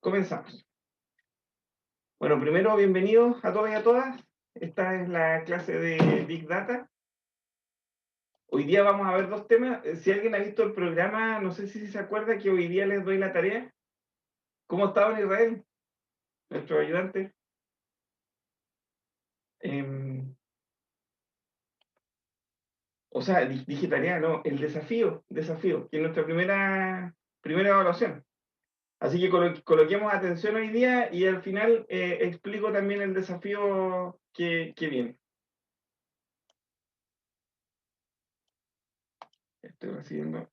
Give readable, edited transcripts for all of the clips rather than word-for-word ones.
Comenzamos. Bueno, primero, bienvenidos a todos y a todas. Esta es la clase de Big Data. Hoy día vamos a ver dos temas. Si alguien ha visto el programa, no sé si se acuerda que hoy día les doy la tarea. ¿Cómo estaba en Israel? Nuestro ayudante. O sea, dije tarea, no, el desafío, que es nuestra primera evaluación. Así que coloquemos atención hoy día y al final explico también el desafío que viene. Estoy recibiendo.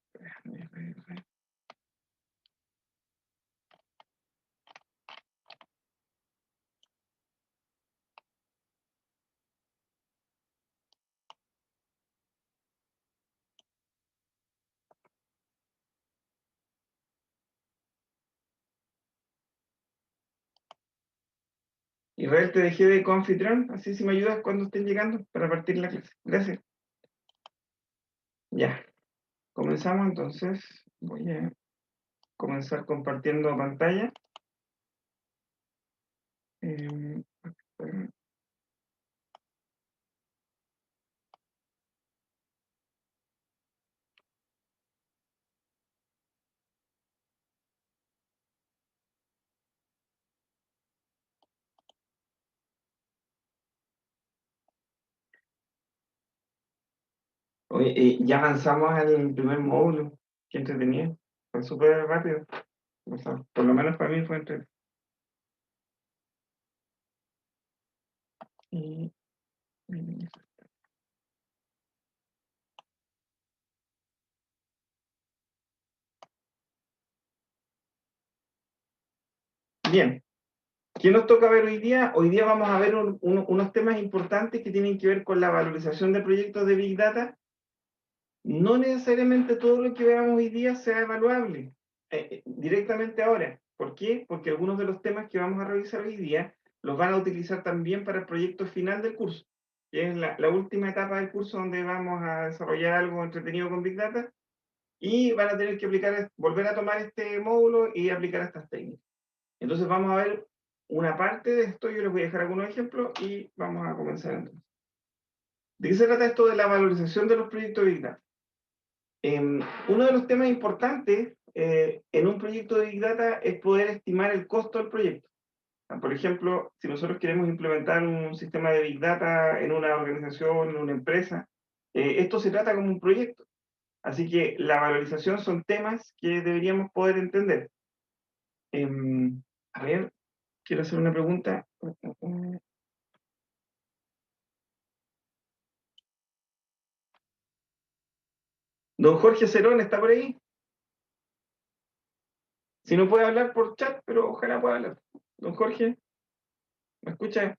Israel, te dejé de coanfitrión, así si me ayudas cuando estén llegando para partir la clase. Gracias. Ya, comenzamos entonces. Voy a comenzar compartiendo pantalla. Eh, Oye, ya avanzamos al primer módulo. Qué entretenido. Fue súper rápido. O sea, por lo menos para mí fue entretenido. Y- Bien, ¿qué nos toca ver hoy día? Hoy día vamos a ver unos temas importantes que tienen que ver con la valorización de proyectos de Big Data. No necesariamente todo lo que veamos hoy día sea evaluable directamente ahora. ¿Por qué? Porque algunos de los temas que vamos a revisar hoy día los van a utilizar también para el proyecto final del curso, que es la última etapa del curso donde vamos a desarrollar algo entretenido con Big Data y van a tener que volver a tomar este módulo y aplicar estas técnicas. Entonces vamos a ver una parte de esto, yo les voy a dejar algunos ejemplos y vamos a comenzar entonces. ¿De qué se trata esto de la valorización de los proyectos de Big Data? Uno de los temas importantes en un proyecto de Big Data es poder estimar el costo del proyecto. Por ejemplo, si nosotros queremos implementar un sistema de Big Data en una organización, en una empresa, esto se trata como un proyecto. Así que la valorización son temas que deberíamos poder entender. A ver, quiero hacer una pregunta. Don Jorge Cerón, ¿está por ahí? Si no puede hablar por chat, pero ojalá pueda hablar. Don Jorge, ¿me escucha?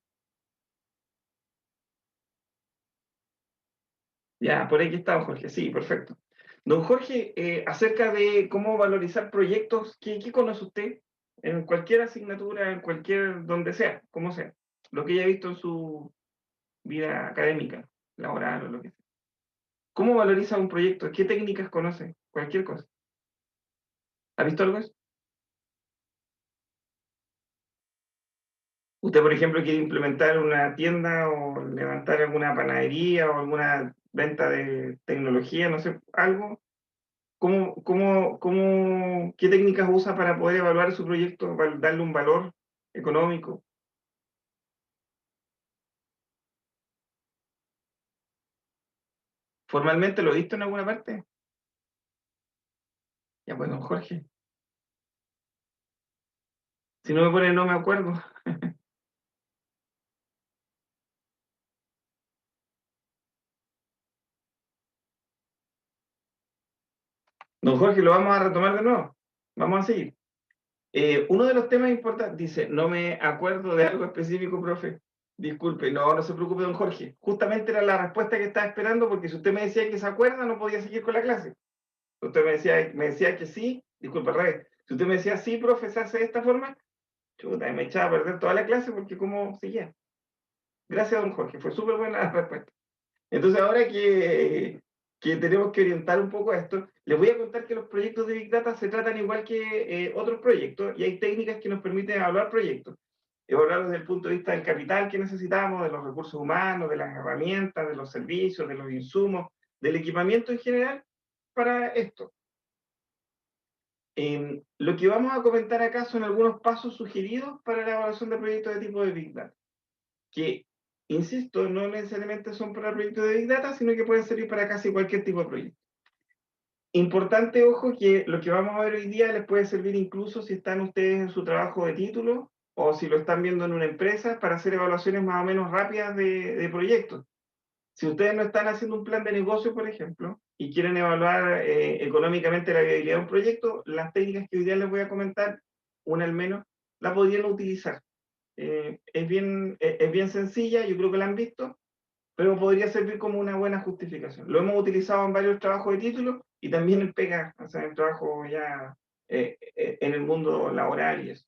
Ya, por ahí que está, don Jorge. Sí, perfecto. Don Jorge, acerca de cómo valorizar proyectos, ¿qué conoce usted? En cualquier asignatura, en cualquier, donde sea, como sea. Lo que haya visto en su vida académica, laboral o lo que sea. ¿Cómo valoriza un proyecto? ¿Qué técnicas conoce? Cualquier cosa. ¿Ha visto algo de eso? Usted, por ejemplo, quiere implementar una tienda o levantar alguna panadería o alguna venta de tecnología, no sé, algo. ¿Qué técnicas usa para poder evaluar su proyecto, para darle un valor económico? ¿Formalmente lo he visto en alguna parte? Ya, pues, don Jorge. Si no me pone, no me acuerdo. Don Jorge, lo vamos a retomar de nuevo. Vamos a seguir. Uno de los temas importantes, dice, no me acuerdo de algo específico, profe. Disculpe, no se preocupe, don Jorge. Justamente era la respuesta que estaba esperando, porque si usted me decía que se acuerda, no podía seguir con la clase. Usted me decía que sí, disculpe, al revés. Si usted me decía sí, profe, se hace de esta forma, chuta, me echaba a perder toda la clase porque cómo seguía. Gracias, don Jorge, fue súper buena la respuesta. Entonces, ahora, que tenemos que orientar un poco a esto. Les voy a contar que los proyectos de Big Data se tratan igual que otros proyectos y hay técnicas que nos permiten evaluar proyectos. Evaluar desde el punto de vista del capital que necesitamos, de los recursos humanos, de las herramientas, de los servicios, de los insumos, del equipamiento en general para esto. Lo que vamos a comentar acá son algunos pasos sugeridos para la evaluación de proyectos de tipo de Big Data, que, insisto, no necesariamente son para proyectos de Big Data, sino que pueden servir para casi cualquier tipo de proyecto. Importante, ojo, que lo que vamos a ver hoy día les puede servir incluso si están ustedes en su trabajo de título o si lo están viendo en una empresa para hacer evaluaciones más o menos rápidas de proyectos. Si ustedes no están haciendo un plan de negocio, por ejemplo, y quieren evaluar económicamente la viabilidad de un proyecto, las técnicas que hoy día les voy a comentar, una al menos, la podrían utilizar. Es bien sencilla, yo creo que la han visto, pero podría servir como una buena justificación. Lo hemos utilizado en varios trabajos de título y también en pega, o sea, en trabajo ya en el mundo laboral y eso.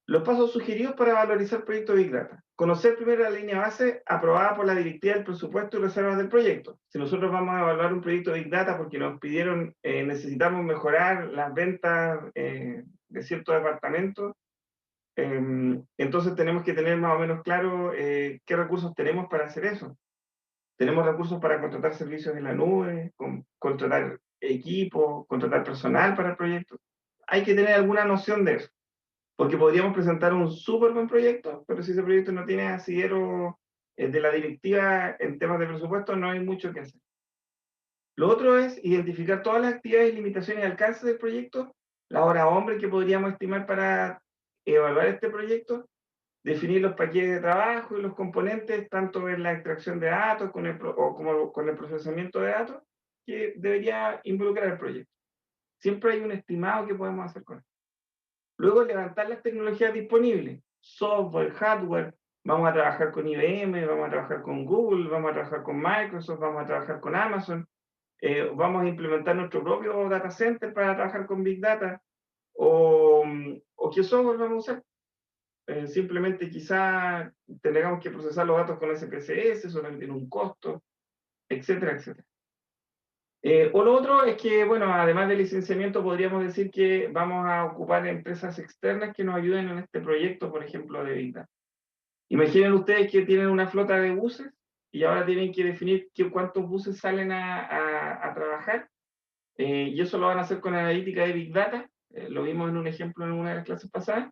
Los pasos sugeridos para valorizar proyectos Big Data. Conocer primero la línea base aprobada por la directiva del presupuesto y reservas del proyecto. Si nosotros vamos a evaluar un proyecto Big Data porque nos pidieron, necesitamos mejorar las ventas de ciertos departamentos, entonces tenemos que tener más o menos claro qué recursos tenemos para hacer eso. Tenemos recursos para contratar servicios en la nube, contratar equipos, contratar personal para el proyecto. Hay que tener alguna noción de eso, porque podríamos presentar un súper buen proyecto, pero si ese proyecto no tiene asidero de la directiva en temas de presupuesto, no hay mucho que hacer. Lo otro es identificar todas las actividades, limitaciones y alcance del proyecto, la hora hombre que podríamos estimar para evaluar este proyecto, definir los paquetes de trabajo y los componentes, tanto en la extracción de datos como con el procesamiento de datos, que debería involucrar el proyecto. Siempre hay un estimado que podemos hacer con esto. Luego, levantar las tecnologías disponibles, software, hardware. Vamos a trabajar con IBM, vamos a trabajar con Google, vamos a trabajar con Microsoft, vamos a trabajar con Amazon, vamos a implementar nuestro propio data center para trabajar con Big Data, o qué software vamos a usar. Simplemente quizá tengamos que procesar los datos con SPSS, eso también tiene un costo, etcétera, etcétera. O lo otro es que, bueno, además del licenciamiento, podríamos decir que vamos a ocupar empresas externas que nos ayuden en este proyecto, por ejemplo, de Big Data. Imaginen ustedes que tienen una flota de buses y ahora tienen que definir cuántos buses salen a trabajar, y eso lo van a hacer con analítica de Big Data, lo vimos en un ejemplo en una de las clases pasadas,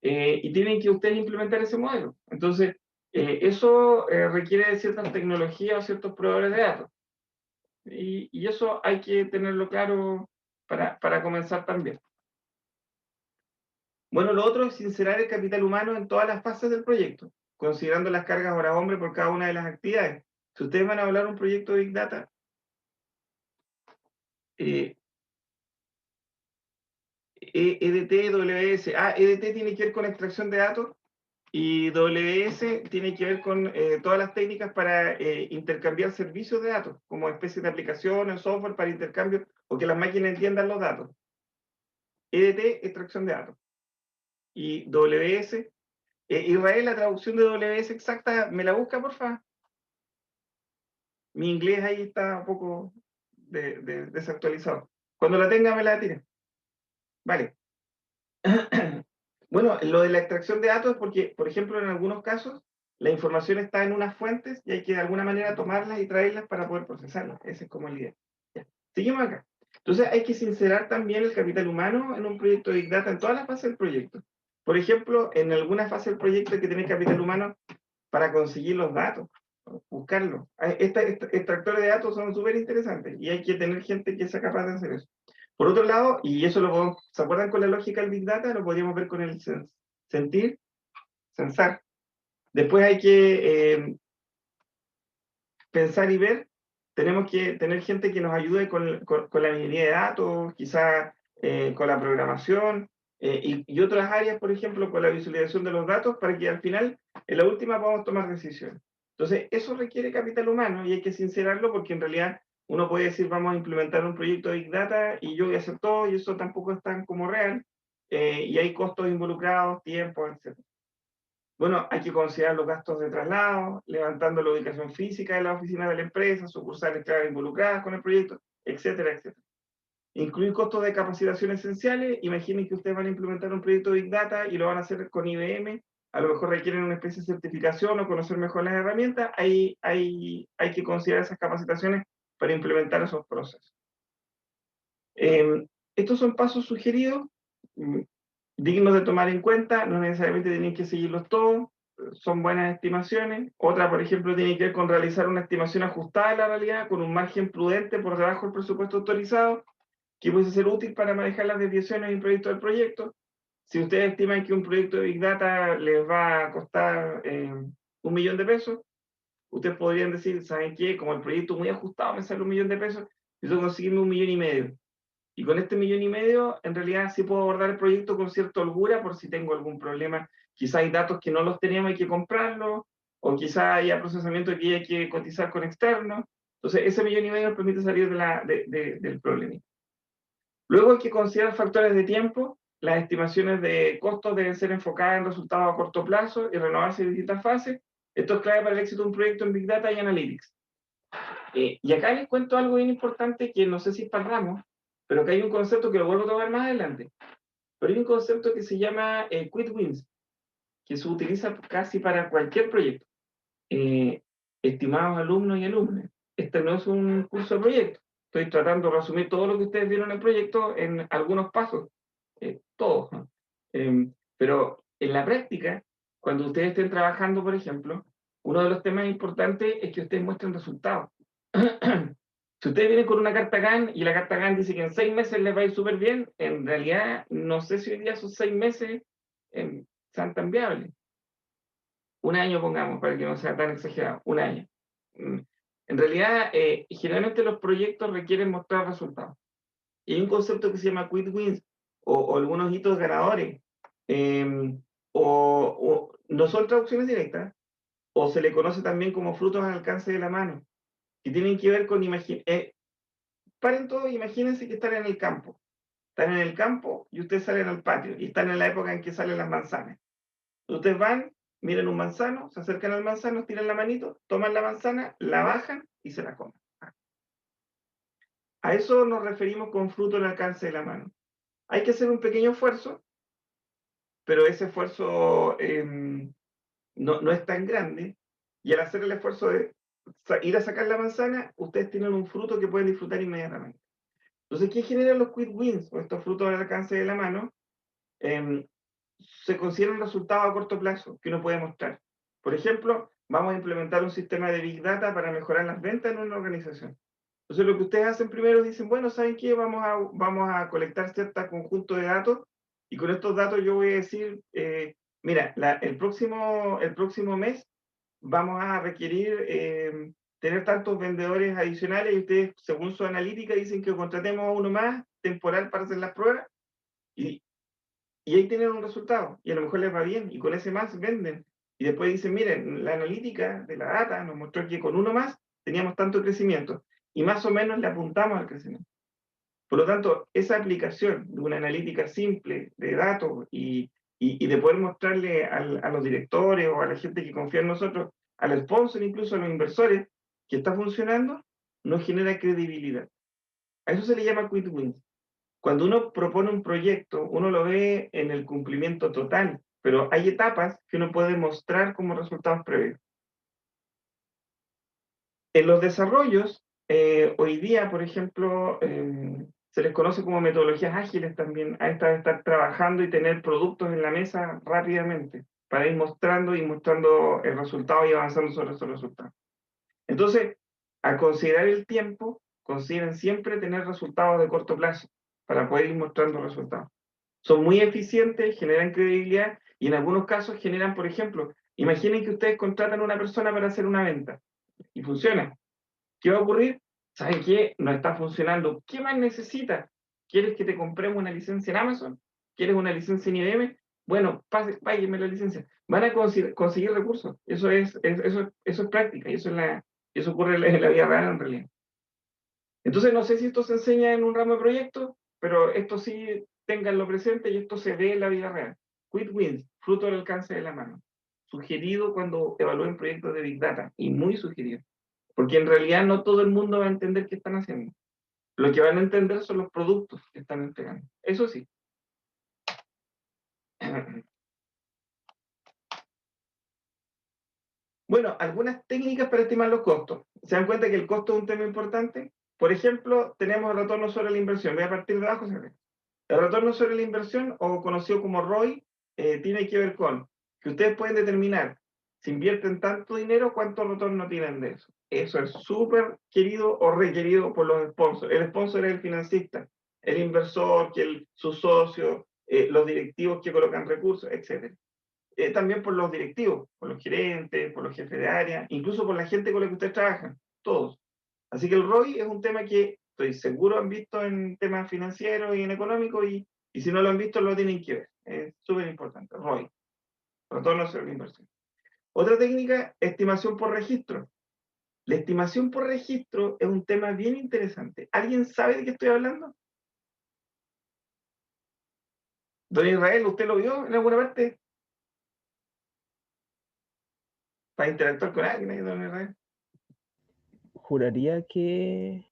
y tienen que ustedes implementar ese modelo. Entonces, eso requiere de ciertas tecnologías o ciertos proveedores de datos. Y eso hay que tenerlo claro para comenzar también. Bueno, lo otro es sincerar el capital humano en todas las fases del proyecto, considerando las cargas hora hombre por cada una de las actividades. Si ustedes van a hablar un proyecto de Big Data, eh, EDT, WS, EDT tiene que ver con extracción de datos y WS tiene que ver con todas las técnicas para intercambiar servicios de datos, como especies de aplicaciones, software para intercambio o que las máquinas entiendan los datos. EDT, extracción de datos. Y WS, Israel, la traducción de WS exacta, ¿me la busca, por favor? Mi inglés ahí está un poco desactualizado. Cuando la tenga, me la tire. Vale. Bueno, lo de la extracción de datos es porque, por ejemplo, en algunos casos, la información está en unas fuentes y hay que de alguna manera tomarlas y traerlas para poder procesarlas. Esa es como la idea. Ya. Seguimos acá. Entonces hay que sincerar también el capital humano en un proyecto de Big Data en todas las fases del proyecto. Por ejemplo, en alguna fase del proyecto hay que tener capital humano para conseguir los datos, buscarlos. Estos extractores de datos son súper interesantes y hay que tener gente que sea capaz de hacer eso. Por otro lado, y eso lo podemos, ¿se acuerdan con la lógica del Big Data? Lo podríamos ver con el sentir, sensar. Después hay que pensar y ver. Tenemos que tener gente que nos ayude con la minería de datos, quizá con la programación y otras áreas, por ejemplo, con la visualización de los datos, para que al final, en la última, podamos tomar decisiones. Entonces, eso requiere capital humano y hay que sincerarlo porque en realidad uno puede decir, vamos a implementar un proyecto de Big Data y yo voy a hacer todo y eso tampoco es tan como real y hay costos involucrados, tiempo, etc. Bueno, hay que considerar los gastos de traslado, levantando la ubicación física de la oficina de la empresa, sucursales clave involucradas con el proyecto, etcétera, etcétera. Incluir costos de capacitación esenciales. Imaginen que ustedes van a implementar un proyecto de Big Data y lo van a hacer con IBM. A lo mejor requieren una especie de certificación o conocer mejor las herramientas. Hay que considerar esas capacitaciones para implementar esos procesos. Estos son pasos sugeridos, dignos de tomar en cuenta. No necesariamente tienen que seguirlos todos. Son buenas estimaciones. Otra, por ejemplo, tiene que ver con realizar una estimación ajustada a la realidad con un margen prudente por debajo del presupuesto autorizado, que puede ser útil para manejar las desviaciones y proyectos del proyecto. Si ustedes estiman que un proyecto de Big Data les va a costar 1.000.000 de pesos, ustedes podrían decir, ¿saben qué? Como el proyecto muy ajustado me sale 1.000.000 de pesos, necesito conseguirme 1.500.000. Y con este 1.500.000, en realidad sí puedo abordar el proyecto con cierta holgura por si tengo algún problema. Quizá hay datos que no los teníamos, hay que comprarlos, o quizá haya procesamiento que hay que cotizar con externos. Entonces, ese 1.500.000 permite salir del problema. Luego hay que considerar factores de tiempo. Las estimaciones de costos deben ser enfocadas en resultados a corto plazo y renovarse en distintas fases. Esto es clave para el éxito de un proyecto en Big Data y Analytics. Y acá les cuento algo bien importante que no sé si paramos, pero que hay un concepto que lo vuelvo a tomar más adelante. Pero hay un concepto que se llama Quick Wins, que se utiliza casi para cualquier proyecto. Estimados alumnos y alumnas, este no es un curso de proyecto. Estoy tratando de resumir todo lo que ustedes vieron en el proyecto en algunos pasos, todos, ¿no? Pero en la práctica, cuando ustedes estén trabajando, por ejemplo, uno de los temas importantes es que ustedes muestren resultados. Si ustedes vienen con una carta GAN y la carta GAN dice que en 6 meses les va a ir súper bien, en realidad no sé si hoy día esos 6 meses sean tan viables. Un año pongamos, para que no sea tan exagerado, un año. En realidad, generalmente los proyectos requieren mostrar resultados. Y hay un concepto que se llama quick wins, o algunos hitos ganadores, eh, o no son traducciones directas, o se le conoce también como frutos al alcance de la mano, que tienen que ver con, paren todo, imagínense que están en el campo. Están en el campo y ustedes salen al patio, y están en la época en que salen las manzanas. Ustedes van, miran un manzano, se acercan al manzano, tiran la manito, toman la manzana, la bajan y se la comen. A eso nos referimos con fruto al alcance de la mano. Hay que hacer un pequeño esfuerzo, pero ese esfuerzo no es tan grande, y al hacer el esfuerzo de ir a sacar la manzana, ustedes tienen un fruto que pueden disfrutar inmediatamente. Entonces, ¿qué generan los quick wins o estos frutos al alcance de la mano? Se consideran resultados a corto plazo que uno puede mostrar. Por ejemplo, vamos a implementar un sistema de Big Data para mejorar las ventas en una organización. Entonces, lo que ustedes hacen primero es dicen, bueno, ¿saben qué? Vamos a colectar cierto conjunto de datos, y con estos datos yo voy a decir, mira, el próximo mes vamos a requerir tener tantos vendedores adicionales, y ustedes, según su analítica, dicen que contratemos a uno más temporal para hacer las pruebas, y, y ahí tienen un resultado, y a lo mejor les va bien, y con ese más venden. Y después dicen, miren, la analítica de la data nos mostró que con uno más teníamos tanto crecimiento, y más o menos le apuntamos al crecimiento. Por lo tanto, esa aplicación de una analítica simple de datos y de poder mostrarle a los directores o a la gente que confía en nosotros, al sponsor, incluso a los inversores, que está funcionando, nos genera credibilidad. A eso se le llama quick wins. Cuando uno propone un proyecto, uno lo ve en el cumplimiento total, pero hay etapas que uno puede mostrar como resultados previos. En los desarrollos, hoy día, por ejemplo, se les conoce como metodologías ágiles también, a esta de estar trabajando y tener productos en la mesa rápidamente, para ir mostrando el resultado y avanzando sobre esos resultados. Entonces, al considerar el tiempo, consideren siempre tener resultados de corto plazo, para poder ir mostrando resultados. Son muy eficientes, generan credibilidad, y en algunos casos generan, por ejemplo, imaginen que ustedes contratan a una persona para hacer una venta, y funciona. ¿Qué va a ocurrir? ¿Saben qué? No está funcionando. ¿Qué más necesitas? ¿Quieres que te compremos una licencia en Amazon? ¿Quieres una licencia en IBM? Bueno, páguenme la licencia. Van a conseguir recursos. Eso es práctica, y eso ocurre en la vida real en realidad. Entonces, no sé si esto se enseña en un ramo de proyectos, pero esto sí, ténganlo presente, y esto se ve en la vida real. Quick wins, fruto del alcance de la mano. sugerido cuando evalúen proyectos de Big Data, y muy sugerido, porque en realidad no todo el mundo va a entender qué están haciendo. Lo que van a entender son los productos que están entregando. Eso sí. Bueno, algunas técnicas para estimar los costos. ¿Se dan cuenta que el costo es un tema importante? Por ejemplo, tenemos el retorno sobre la inversión. Voy a partir de abajo. El retorno sobre la inversión, o conocido como ROI, tiene que ver con que ustedes pueden determinar, si invierten tanto dinero, cuánto retorno tienen de eso. Eso es súper querido o requerido por los sponsors. El sponsor es el financista, el inversor, su socio, los directivos que colocan recursos, etc. También por los directivos, por los gerentes, por los jefes de área, incluso por la gente con la que ustedes trabajan, todos. Así que el ROI es un tema que estoy seguro han visto en temas financieros y en económicos, y si no lo han visto lo tienen que ver. Es súper importante, ROI, retorno sobre la inversión. Otra técnica, estimación por registro. La estimación por registro es un tema bien interesante. ¿Alguien sabe de qué estoy hablando? Don Israel, ¿usted lo vio en alguna parte? Para interactuar con alguien ahí, don Israel. Juraría que...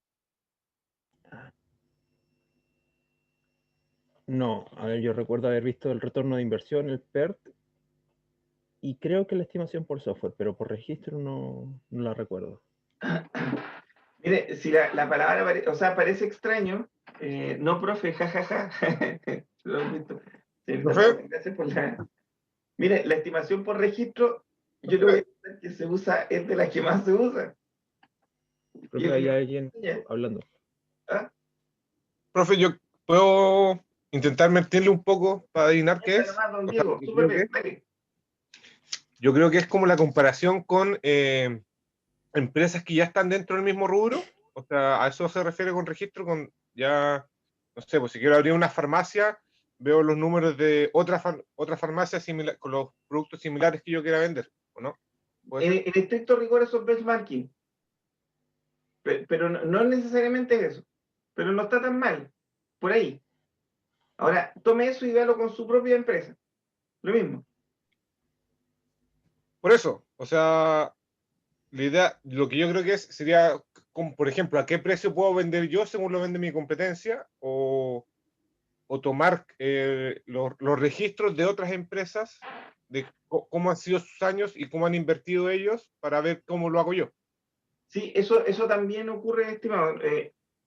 No, a ver, yo recuerdo haber visto el retorno de inversión, el PERT, y creo que la estimación por software, pero por registro no la recuerdo. Mire, si la palabra, o sea, parece extraño, no, profe, jajaja. Lo han visto. Sí, ¿Profe? gracias por la... Mire, la estimación por registro, yo le voy a decir que se usa, es de las que más se usa. Creo que hay alguien hablando. ¿Ah? Profe, yo puedo intentar mentirle un poco para adivinar qué es. Nomás, don O sea, Diego, yo súper creo bien, que- dale. yo creo que es como la comparación con empresas que ya están dentro del mismo rubro. O sea, a eso se refiere con registro, con ya, no sé, pues si quiero abrir una farmacia, veo los números de otra farmacia similar, con los productos similares que yo quiera vender, ¿o no? ¿Puede ser? En estricto rigor eso es benchmarking, pero no necesariamente es eso, pero no está tan mal, por ahí. Ahora, tome eso y véalo con su propia empresa, lo mismo. Por eso, o sea, la idea, lo que yo creo que sería, como, por ejemplo, a qué precio puedo vender yo según lo vende mi competencia, o tomar los registros de otras empresas, de cómo han sido sus años y cómo han invertido ellos para ver cómo lo hago yo. Sí, eso también ocurre, estimado.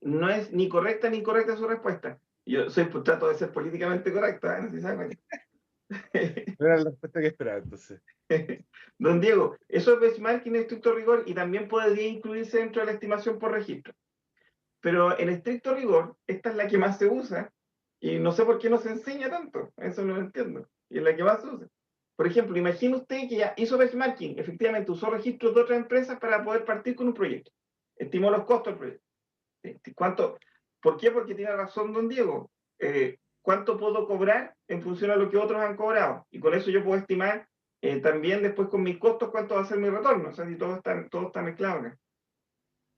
No es ni correcta ni incorrecta su respuesta. Yo trato de ser políticamente correcto, ¿eh? No sé si se dan No era la respuesta que esperaba, entonces. Don Diego, eso es benchmarking en estricto rigor y también podría incluirse dentro de la estimación por registro. Pero en estricto rigor, esta es la que más se usa y no sé por qué no se enseña tanto. Eso no lo entiendo. Y es la que más se usa. Por ejemplo, imagine usted que ya hizo benchmarking, efectivamente usó registros de otras empresas para poder partir con un proyecto. Estimó los costos del proyecto. ¿Cuánto? ¿Por qué? Porque tiene razón don Diego. ¿Cuánto puedo cobrar en función a lo que otros han cobrado? Y con eso yo puedo estimar también después con mis costos cuánto va a ser mi retorno. O sea, si todo está mezclado acá.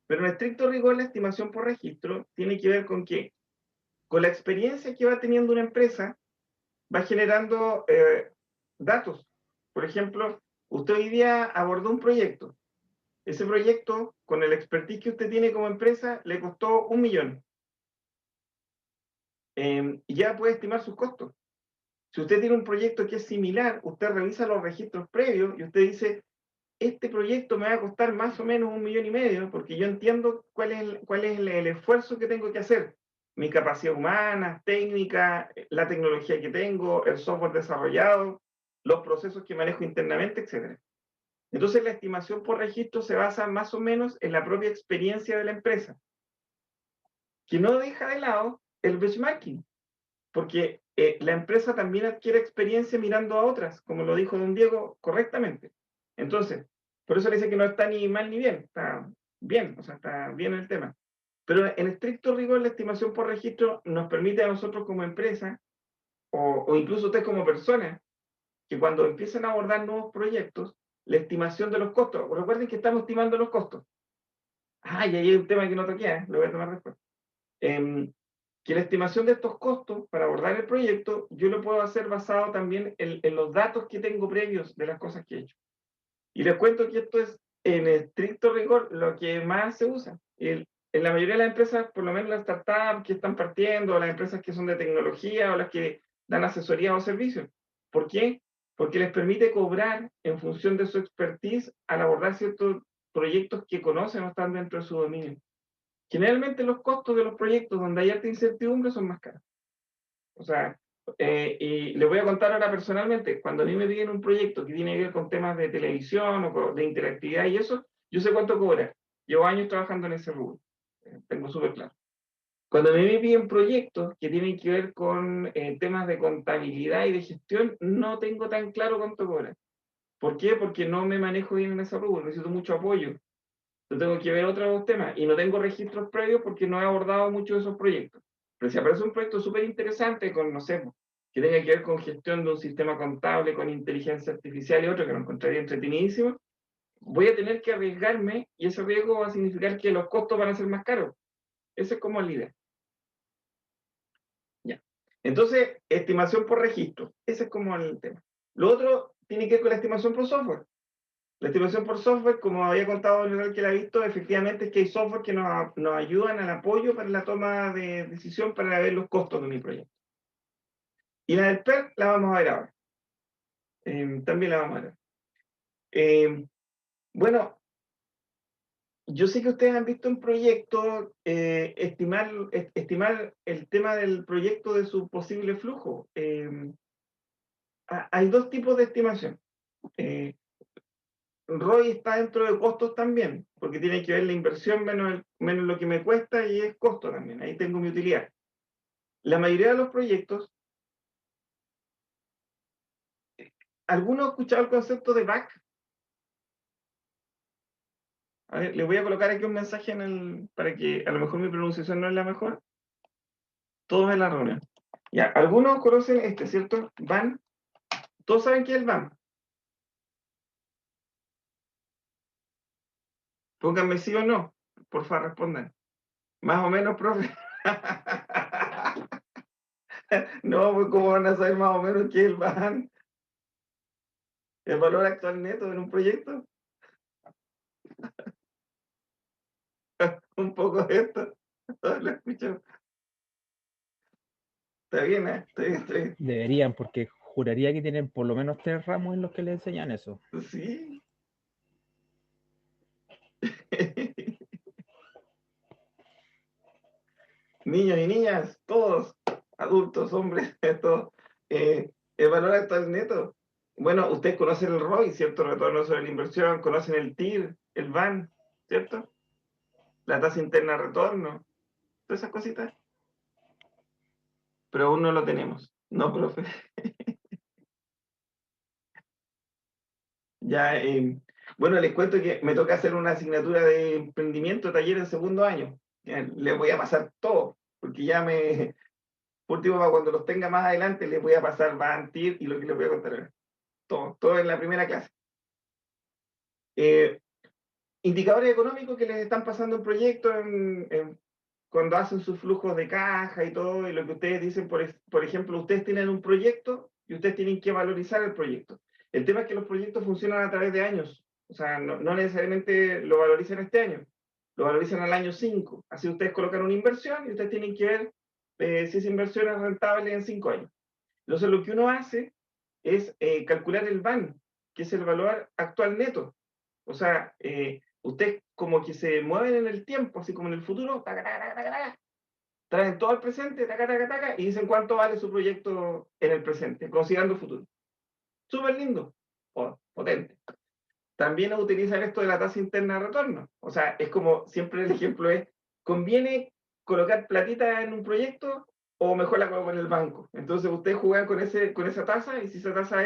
Pero en estricto rigor la estimación por registro tiene que ver con qué? Con la experiencia que va teniendo una empresa, va generando datos. Por ejemplo, usted hoy día abordó un proyecto. Ese proyecto, con el expertise que usted tiene como empresa, le costó 1.000.000. Y ya puede estimar sus costos. Si usted tiene un proyecto que es similar, usted revisa los registros previos y usted dice, este proyecto me va a costar más o menos 1.500.000, porque yo entiendo cuál es el esfuerzo que tengo que hacer. Mi capacidad humana, técnica, la tecnología que tengo, el software desarrollado, los procesos que manejo internamente, etc. Entonces la estimación por registro se basa más o menos en la propia experiencia de la empresa, que no deja de lado el benchmarking, porque la empresa también adquiere experiencia mirando a otras, como lo dijo don Diego correctamente. Entonces, por eso le dice que no está ni mal ni bien, está bien, o sea, está bien el tema. Pero en estricto rigor, la estimación por registro nos permite a nosotros como empresa, o incluso ustedes como personas, que cuando empiezan a abordar nuevos proyectos, la estimación de los costos, recuerden que estamos estimando los costos. Ah, y ahí hay un tema que no toqué, lo voy a tomar después. que la estimación de estos costos para abordar el proyecto, yo lo puedo hacer basado también en los datos que tengo previos de las cosas que he hecho. Y les cuento que esto es, en estricto rigor, lo que más se usa. En la mayoría de las empresas, por lo menos las startups que están partiendo, o las empresas que son de tecnología, o las que dan asesoría o servicios. ¿Por qué? Porque les permite cobrar en función de su expertise al abordar ciertos proyectos que conocen o están dentro de su dominio. Generalmente los costos de los proyectos donde hay alta incertidumbre son más caros. O sea, y les voy a contar ahora personalmente, cuando a mí me piden un proyecto que tiene que ver con temas de televisión o de interactividad y eso, yo sé cuánto cobrar. Llevo años trabajando en ese rubro. Tengo súper claro. Cuando a mí me piden proyectos que tienen que ver con temas de contabilidad y de gestión, no tengo tan claro cuánto cobrar. ¿Por qué? Porque no me manejo bien en ese rubro, necesito mucho apoyo. Yo tengo que ver otros temas y no tengo registros previos porque no he abordado mucho de esos proyectos. Pero si aparece un proyecto súper interesante con, no sé, que tenga que ver con gestión de un sistema contable, con inteligencia artificial y otro que lo encontraría entretenidísimo, voy a tener que arriesgarme y ese riesgo va a significar que los costos van a ser más caros. Esa es como la idea. Ya. Entonces, estimación por registro. Ese es como el tema. Lo otro tiene que ver con la estimación por software. La estimación por software, como había contado el que la ha visto, efectivamente es que hay software que nos ayudan al apoyo para la toma de decisión para ver los costos de mi proyecto. Y la del PER la vamos a ver ahora. También la vamos a ver. Bueno, yo sé que ustedes han visto un proyecto, estimar el tema del proyecto de su posible flujo. Hay dos tipos de estimación. ROI está dentro de costos también, porque tiene que ver la inversión menos lo que me cuesta y es costo también. Ahí tengo mi utilidad. La mayoría de los proyectos, ¿alguno ha escuchado el concepto de BAC? A ver, le voy a colocar aquí un mensaje para que a lo mejor mi pronunciación no es la mejor. Todos en la reunión. Ya, algunos conocen este, ¿cierto? BAN. ¿Todos saben qué es el BAN? Pónganme sí o no. Por favor, respondan. Más o menos, profe. No, pues ¿cómo van a saber más o menos qué es el BAN? ¿El valor actual neto en un proyecto? Un poco de esto. Lo escucho. Está bien, ¿eh? Está bien, está bien. Deberían, porque juraría que tienen por lo menos 3 ramos en los que le enseñan eso. Sí. Niños y niñas, todos, adultos, hombres, todos. El valor actual neto. Bueno, ustedes conocen el ROI, ¿cierto? Retorno sobre la inversión, conocen el TIR, el VAN, ¿cierto? La tasa interna de retorno, todas esas cositas. Pero aún no lo tenemos. No, profe. Ya, bueno, les cuento que me toca hacer una asignatura de emprendimiento, taller en segundo año. Ya, les voy a pasar todo, porque ya por último, para cuando los tenga más adelante, les voy a pasar VAN, TIR y lo que les voy a contar ahora. Todo en la primera clase. Indicadores económicos que les están pasando en proyectos cuando hacen sus flujos de caja y todo, y lo que ustedes dicen, por ejemplo, ustedes tienen un proyecto y ustedes tienen que valorizar el proyecto. El tema es que los proyectos funcionan a través de años, o sea, no necesariamente lo valorizan este año, lo valorizan al año 5. Así ustedes colocan una inversión y ustedes tienen que ver si esa inversión es rentable en 5 años. Entonces, lo que uno hace es calcular el VAN, que es el valor actual neto. O sea, ustedes como que se mueven en el tiempo, así como en el futuro, taca, taca, taca, taca, traen todo al presente, taca, taca, taca, y dicen cuánto vale su proyecto en el presente, considerando el futuro. Súper lindo, potente. También utilizan esto de la tasa interna de retorno. O sea, es como siempre el ejemplo es, ¿conviene colocar platita en un proyecto o mejor la coloco en el banco? Entonces ustedes juegan con esa tasa y si esa tasa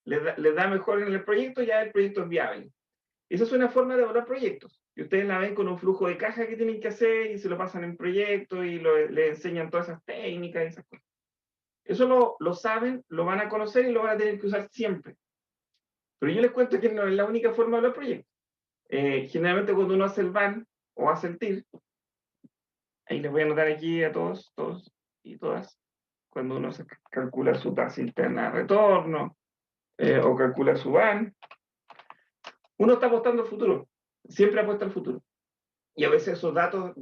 les da mejor en el proyecto, ya el proyecto es viable. Esa es una forma de evaluar proyectos. Y ustedes la ven con un flujo de caja que tienen que hacer y se lo pasan en proyectos y les enseñan todas esas técnicas y esas cosas. Eso lo saben, lo van a conocer y lo van a tener que usar siempre. Pero yo les cuento que no es la única forma de evaluar proyectos. Generalmente cuando uno hace el VAN o hace el TIR, Ahí les voy a anotar aquí a todos y todas, cuando uno se calcula su tasa interna de retorno o calcula su VAN, uno está apostando al futuro, siempre apuesta al futuro. Y a veces esos datos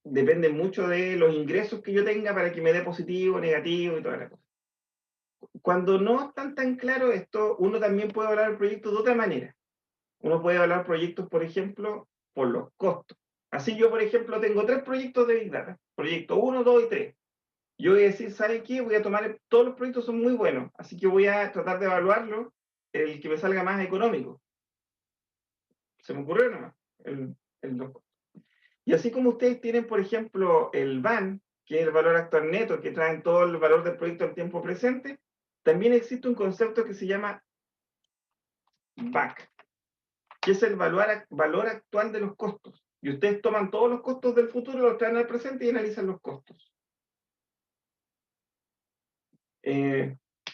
dependen mucho de los ingresos que yo tenga para que me dé positivo, negativo y toda la cosa. Cuando no están tan claro esto, uno también puede hablar del proyecto de otra manera. Uno puede hablar proyectos, por ejemplo, por los costos. Así yo, por ejemplo, tengo 3 proyectos de Big Data. Proyecto 1, 2 y 3. Yo voy a decir, ¿sabe qué? Voy a tomar, todos los proyectos son muy buenos, así que voy a tratar de evaluarlo, el que me salga más económico. Se me ocurrió nomás, el 2. Y así como ustedes tienen, por ejemplo, el VAN, que es el valor actual neto, que traen todo el valor del proyecto al tiempo presente, también existe un concepto que se llama VAC, que es el valor actual de los costos. Y ustedes toman todos los costos del futuro, los traen al presente y analizan los costos.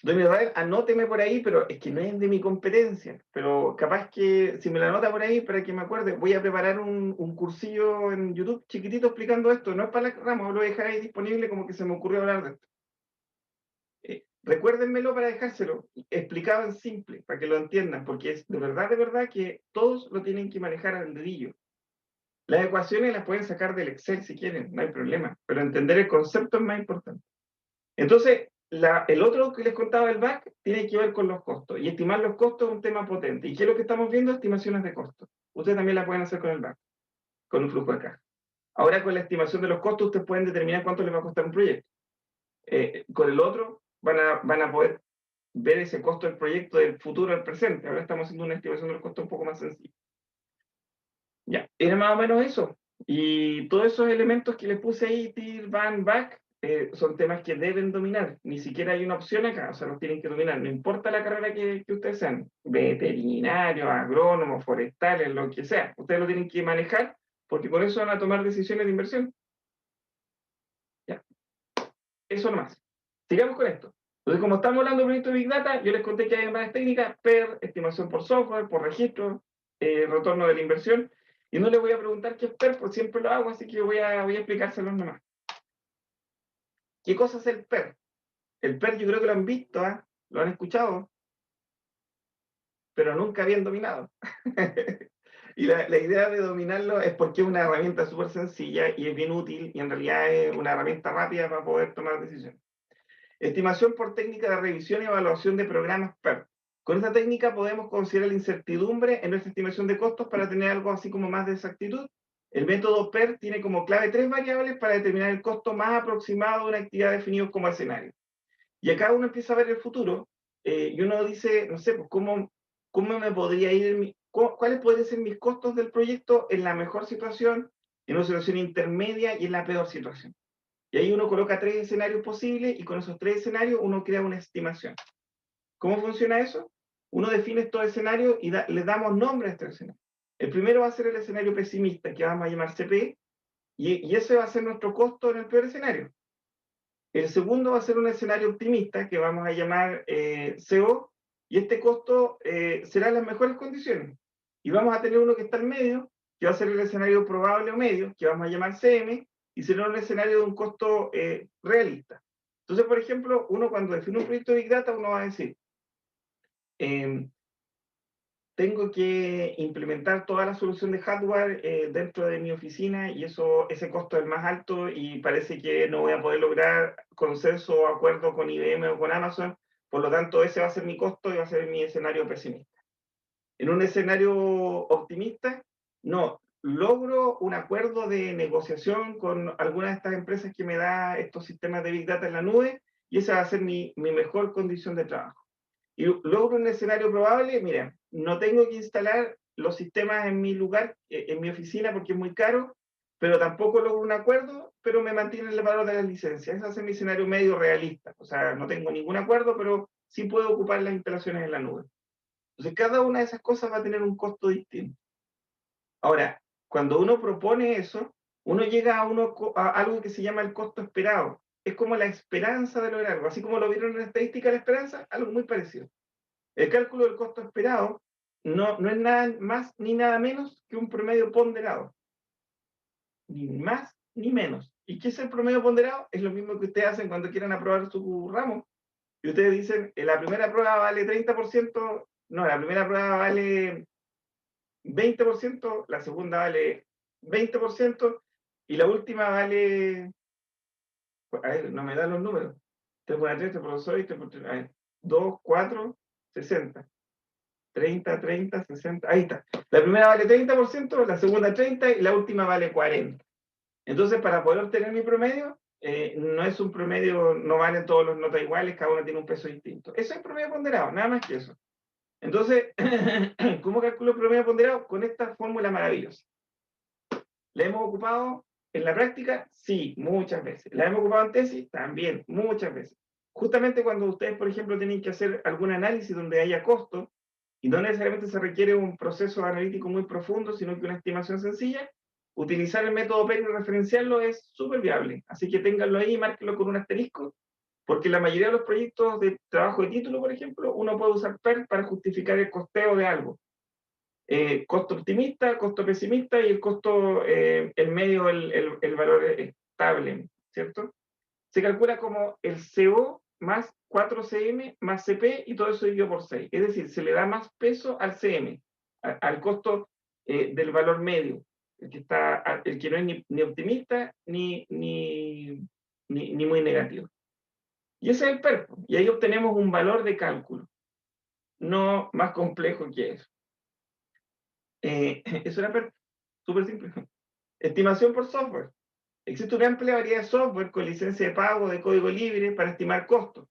Don Israel, anóteme por ahí, pero es que no es de mi competencia, pero capaz que si me la anota por ahí para que me acuerde, voy a preparar un cursillo en YouTube chiquitito explicando esto, no es para la rama, lo voy a dejar ahí disponible como que se me ocurrió hablar de esto. Recuérdenmelo para dejárselo explicado en simple, para que lo entiendan, porque es de verdad que todos lo tienen que manejar al dedillo. Las ecuaciones las pueden sacar del Excel si quieren, no hay problema, pero entender el concepto es más importante. Entonces, el otro que les contaba, el VAC, tiene que ver con los costos, y estimar los costos es un tema potente. ¿Y qué es lo que estamos viendo? Estimaciones de costos. Ustedes también la pueden hacer con el VAC, con un flujo de caja. Ahora, con la estimación de los costos, ustedes pueden determinar cuánto les va a costar un proyecto. Con el otro, van a poder ver ese costo del proyecto del futuro al presente. Ahora estamos haciendo una estimación de los costos un poco más sencilla. Ya, era más o menos eso. Y todos esos elementos que les puse ahí, TIR, VAN, VAC, son temas que deben dominar. Ni siquiera hay una opción acá, o sea, los tienen que dominar. No importa la carrera que ustedes sean, veterinarios, agrónomos, forestales, lo que sea. Ustedes lo tienen que manejar porque con eso van a tomar decisiones de inversión. Ya, eso nomás. Sigamos con esto. Entonces, como estamos hablando de proyectos de Big Data, yo les conté que hay varias técnicas, PER, estimación por software, por registro, retorno de la inversión. Y no les voy a preguntar qué es PER, porque siempre lo hago, así que voy a explicárselos nomás. ¿Qué cosa es el PER? El PER yo creo que lo han visto, ¿eh? Lo han escuchado, pero nunca habían dominado. Y la idea de dominarlo es porque es una herramienta súper sencilla y es bien útil, y en realidad es una herramienta rápida para poder tomar decisiones. Estimación por técnica de revisión y evaluación de programas PER. Con esta técnica podemos considerar la incertidumbre en nuestra estimación de costos para tener algo así como más de exactitud. El método PER tiene como clave 3 variables para determinar el costo más aproximado de una actividad definido como escenario. Y acá uno empieza a ver el futuro y uno dice, no sé, pues cómo me podría ir, cuáles podrían ser mis costos del proyecto en la mejor situación, en una situación intermedia y en la peor situación. Y ahí uno coloca 3 escenarios posibles y con esos 3 escenarios uno crea una estimación. ¿Cómo funciona eso? Uno define estos escenarios y le damos nombre a estos escenarios. El primero va a ser el escenario pesimista, que vamos a llamar CP, y ese va a ser nuestro costo en el peor escenario. El segundo va a ser un escenario optimista, que vamos a llamar CO, y este costo será en las mejores condiciones. Y vamos a tener uno que está en medio, que va a ser el escenario probable o medio, que vamos a llamar CM, y será un escenario de un costo realista. Entonces, por ejemplo, uno cuando define un proyecto de Big Data, uno va a decir, tengo que implementar toda la solución de hardware dentro de mi oficina y ese costo es más alto y parece que no voy a poder lograr consenso o acuerdo con IBM o con Amazon, por lo tanto ese va a ser mi costo y va a ser mi escenario pesimista. En un escenario optimista, no, logro un acuerdo de negociación con alguna de estas empresas que me da estos sistemas de Big Data en la nube y esa va a ser mi mejor condición de trabajo. Y logro un escenario probable, mira, no tengo que instalar los sistemas en mi lugar, en mi oficina, porque es muy caro, pero tampoco logro un acuerdo, pero me mantienen el valor de las licencias. Ese es mi escenario medio realista. O sea, no tengo ningún acuerdo, pero sí puedo ocupar las instalaciones en la nube. Entonces, cada una de esas cosas va a tener un costo distinto. Ahora, cuando uno propone eso, uno llega a algo que se llama el costo esperado. Es como la esperanza de lograr algo. Así como lo vieron en la estadística de la esperanza, algo muy parecido. El cálculo del costo esperado no es nada más ni nada menos que un promedio ponderado. Ni más ni menos. ¿Y qué es el promedio ponderado? Es lo mismo que ustedes hacen cuando quieran aprobar su ramo. Y ustedes dicen, la primera prueba vale 30%, no, la primera prueba vale 20%, la segunda vale 20%, y la última vale, a ver, no me dan los números, 3 por 3, 3 por 2, 3 por 3, a ver, 2, 4, 60. 30, 30, 60, ahí está. La primera vale 30%, la segunda 30% y la última vale 40%. Entonces, para poder obtener mi promedio, no es un promedio, no valen todos los notas iguales, cada uno tiene un peso distinto. Eso es promedio ponderado, nada más que eso. Entonces, ¿cómo calculo el promedio ponderado? Con esta fórmula maravillosa. ¿La hemos ocupado en la práctica? Sí, muchas veces. ¿La hemos ocupado en tesis? También, muchas veces. Justamente cuando ustedes, por ejemplo, tienen que hacer algún análisis donde haya costo, y no necesariamente se requiere un proceso analítico muy profundo, sino que una estimación sencilla, utilizar el método PER y referenciarlo es súper viable. Así que ténganlo ahí y márquenlo con un asterisco, porque la mayoría de los proyectos de trabajo de título, por ejemplo, uno puede usar PER para justificar el costeo de algo. Costo optimista, costo pesimista y el costo, el medio, el valor estable, ¿cierto? Se calcula como el CO más 4CM más CP y todo eso dividido por 6. Es decir, se le da más peso al CM, al costo del valor medio, el que no es ni optimista ni muy negativo. Y ese es el PER, y ahí obtenemos un valor de cálculo, no más complejo que eso. Eso era PER, súper simple. Estimación por software. Existe una amplia variedad de software con licencia de pago de código libre para estimar costos.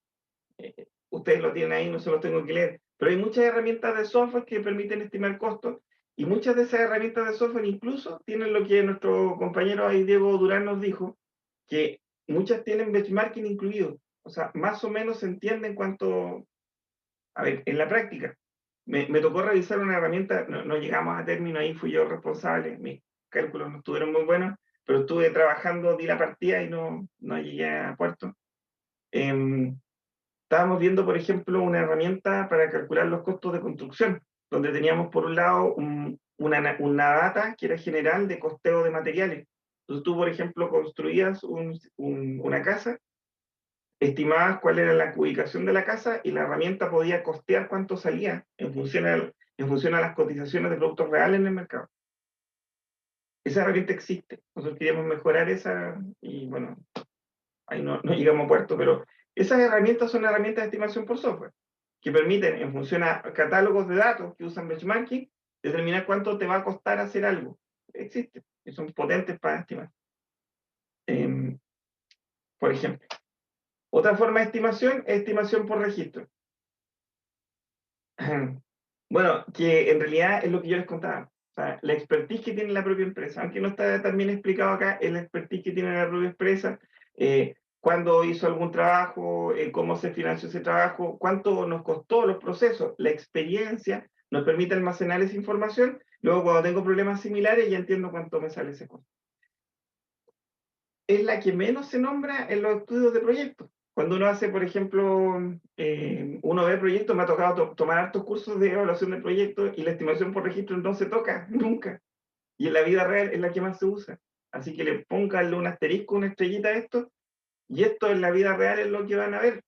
Ustedes lo tienen ahí, no se los tengo que leer, pero hay muchas herramientas de software que permiten estimar costos, y muchas de esas herramientas de software incluso tienen lo que nuestro compañero ahí, Diego Durán, nos dijo, que muchas tienen benchmarking incluido, o sea, más o menos se entiende en cuanto, a ver, en la práctica. Me tocó revisar una herramienta, no llegamos a término, ahí fui yo responsable, mis cálculos no estuvieron muy buenos, pero estuve trabajando, di la partida y no llegué a puerto. Estábamos viendo, por ejemplo, una herramienta para calcular los costos de construcción, donde teníamos por un lado una data que era general de costeo de materiales. Entonces tú, por ejemplo, construías una casa, estimabas cuál era la ubicación de la casa y la herramienta podía costear cuánto salía en función a las cotizaciones de productos reales en el mercado. Esa herramienta existe. Nosotros queríamos mejorar esa y bueno, ahí no llegamos a puerto, pero esas herramientas son herramientas de estimación por software, que permiten, en función a catálogos de datos que usan benchmarking, determinar cuánto te va a costar hacer algo. Existen, y son potentes para estimar. Por ejemplo, otra forma de estimación es estimación por registro. Bueno, que en realidad es lo que yo les contaba. O sea, la expertise que tiene la propia empresa, aunque no está tan bien explicado acá, es la expertise que tiene la propia empresa, cuándo hizo algún trabajo, cómo se financió ese trabajo, cuánto nos costó los procesos, la experiencia nos permite almacenar esa información. Luego, cuando tengo problemas similares, ya entiendo cuánto me sale ese costo. Es la que menos se nombra en los estudios de proyectos. Cuando uno hace, por ejemplo, uno ve proyectos, me ha tocado tomar hartos cursos de evaluación de proyectos y la estimación por registro no se toca nunca. Y en la vida real es la que más se usa. Así que le pónganle un asterisco, una estrellita a esto, y esto en la vida real es lo que van a ver.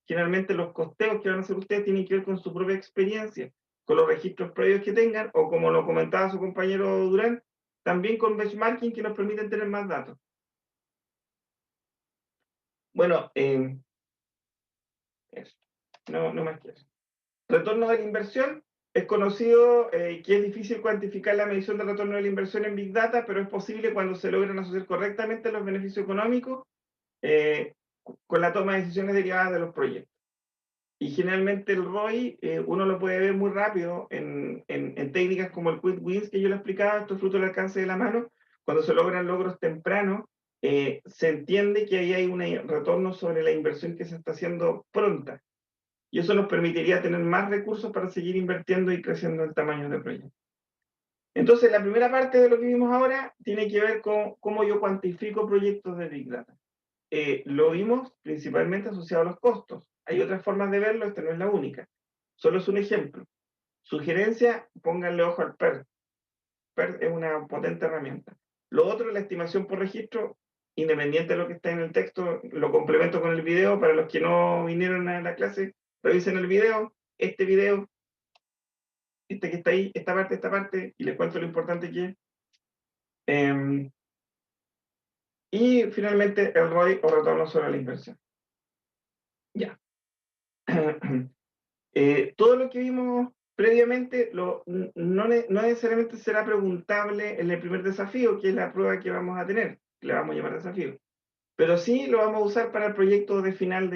Generalmente los costeos que van a hacer ustedes tienen que ver con su propia experiencia, con los registros previos que tengan, o como lo comentaba su compañero Durán, también con benchmarking que nos permiten tener más datos. Bueno, eso. No más que eso. Retorno de la inversión. Es conocido que es difícil cuantificar la medición del retorno de la inversión en Big Data, pero es posible cuando se logran asociar correctamente los beneficios económicos con la toma de decisiones derivadas de los proyectos. Y generalmente el ROI uno lo puede ver muy rápido en técnicas como el Quick Wins que yo le explicaba, esto es fruto del alcance de la mano. Cuando se logran logros tempranos, se entiende que ahí hay un retorno sobre la inversión que se está haciendo pronta. Y eso nos permitiría tener más recursos para seguir invirtiendo y creciendo el tamaño del proyecto. Entonces, la primera parte de lo que vimos ahora tiene que ver con cómo yo cuantifico proyectos de Big Data. Lo vimos principalmente asociado a los costos. Hay otras formas de verlo, esta no es la única. Solo es un ejemplo. Sugerencia, pónganle ojo al PER. PER es una potente herramienta. Lo otro, la estimación por registro, independiente de lo que está en el texto, lo complemento con el video. Para los que no vinieron a la clase, revisen el video, este que está ahí, esta parte, y les cuento lo importante que es. Y finalmente el ROI o retorno sobre la inversión. Ya. Todo lo que vimos previamente no necesariamente será preguntable en el primer desafío, que es la prueba que vamos a tener, que le vamos a llamar desafío. Pero sí lo vamos a usar para el proyecto de final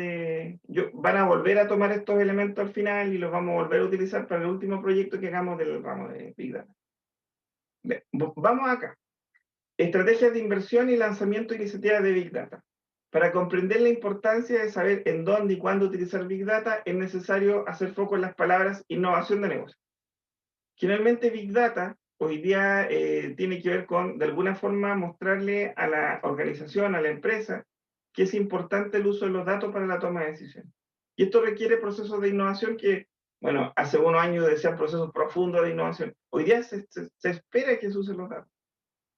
van a volver a tomar estos elementos al final y los vamos a volver a utilizar para el último proyecto que hagamos del ramo de Big Data. Bien, vamos acá. Estrategias de inversión y lanzamiento de iniciativas de Big Data. Para comprender la importancia de saber en dónde y cuándo utilizar Big Data, es necesario hacer foco en las palabras innovación de negocio. Generalmente Big Data hoy día tiene que ver con, de alguna forma, mostrarle a la organización, a la empresa, que es importante el uso de los datos para la toma de decisiones. Y esto requiere procesos de innovación que, bueno, hace unos años decían procesos profundos de innovación. Hoy día se espera que se usen los datos.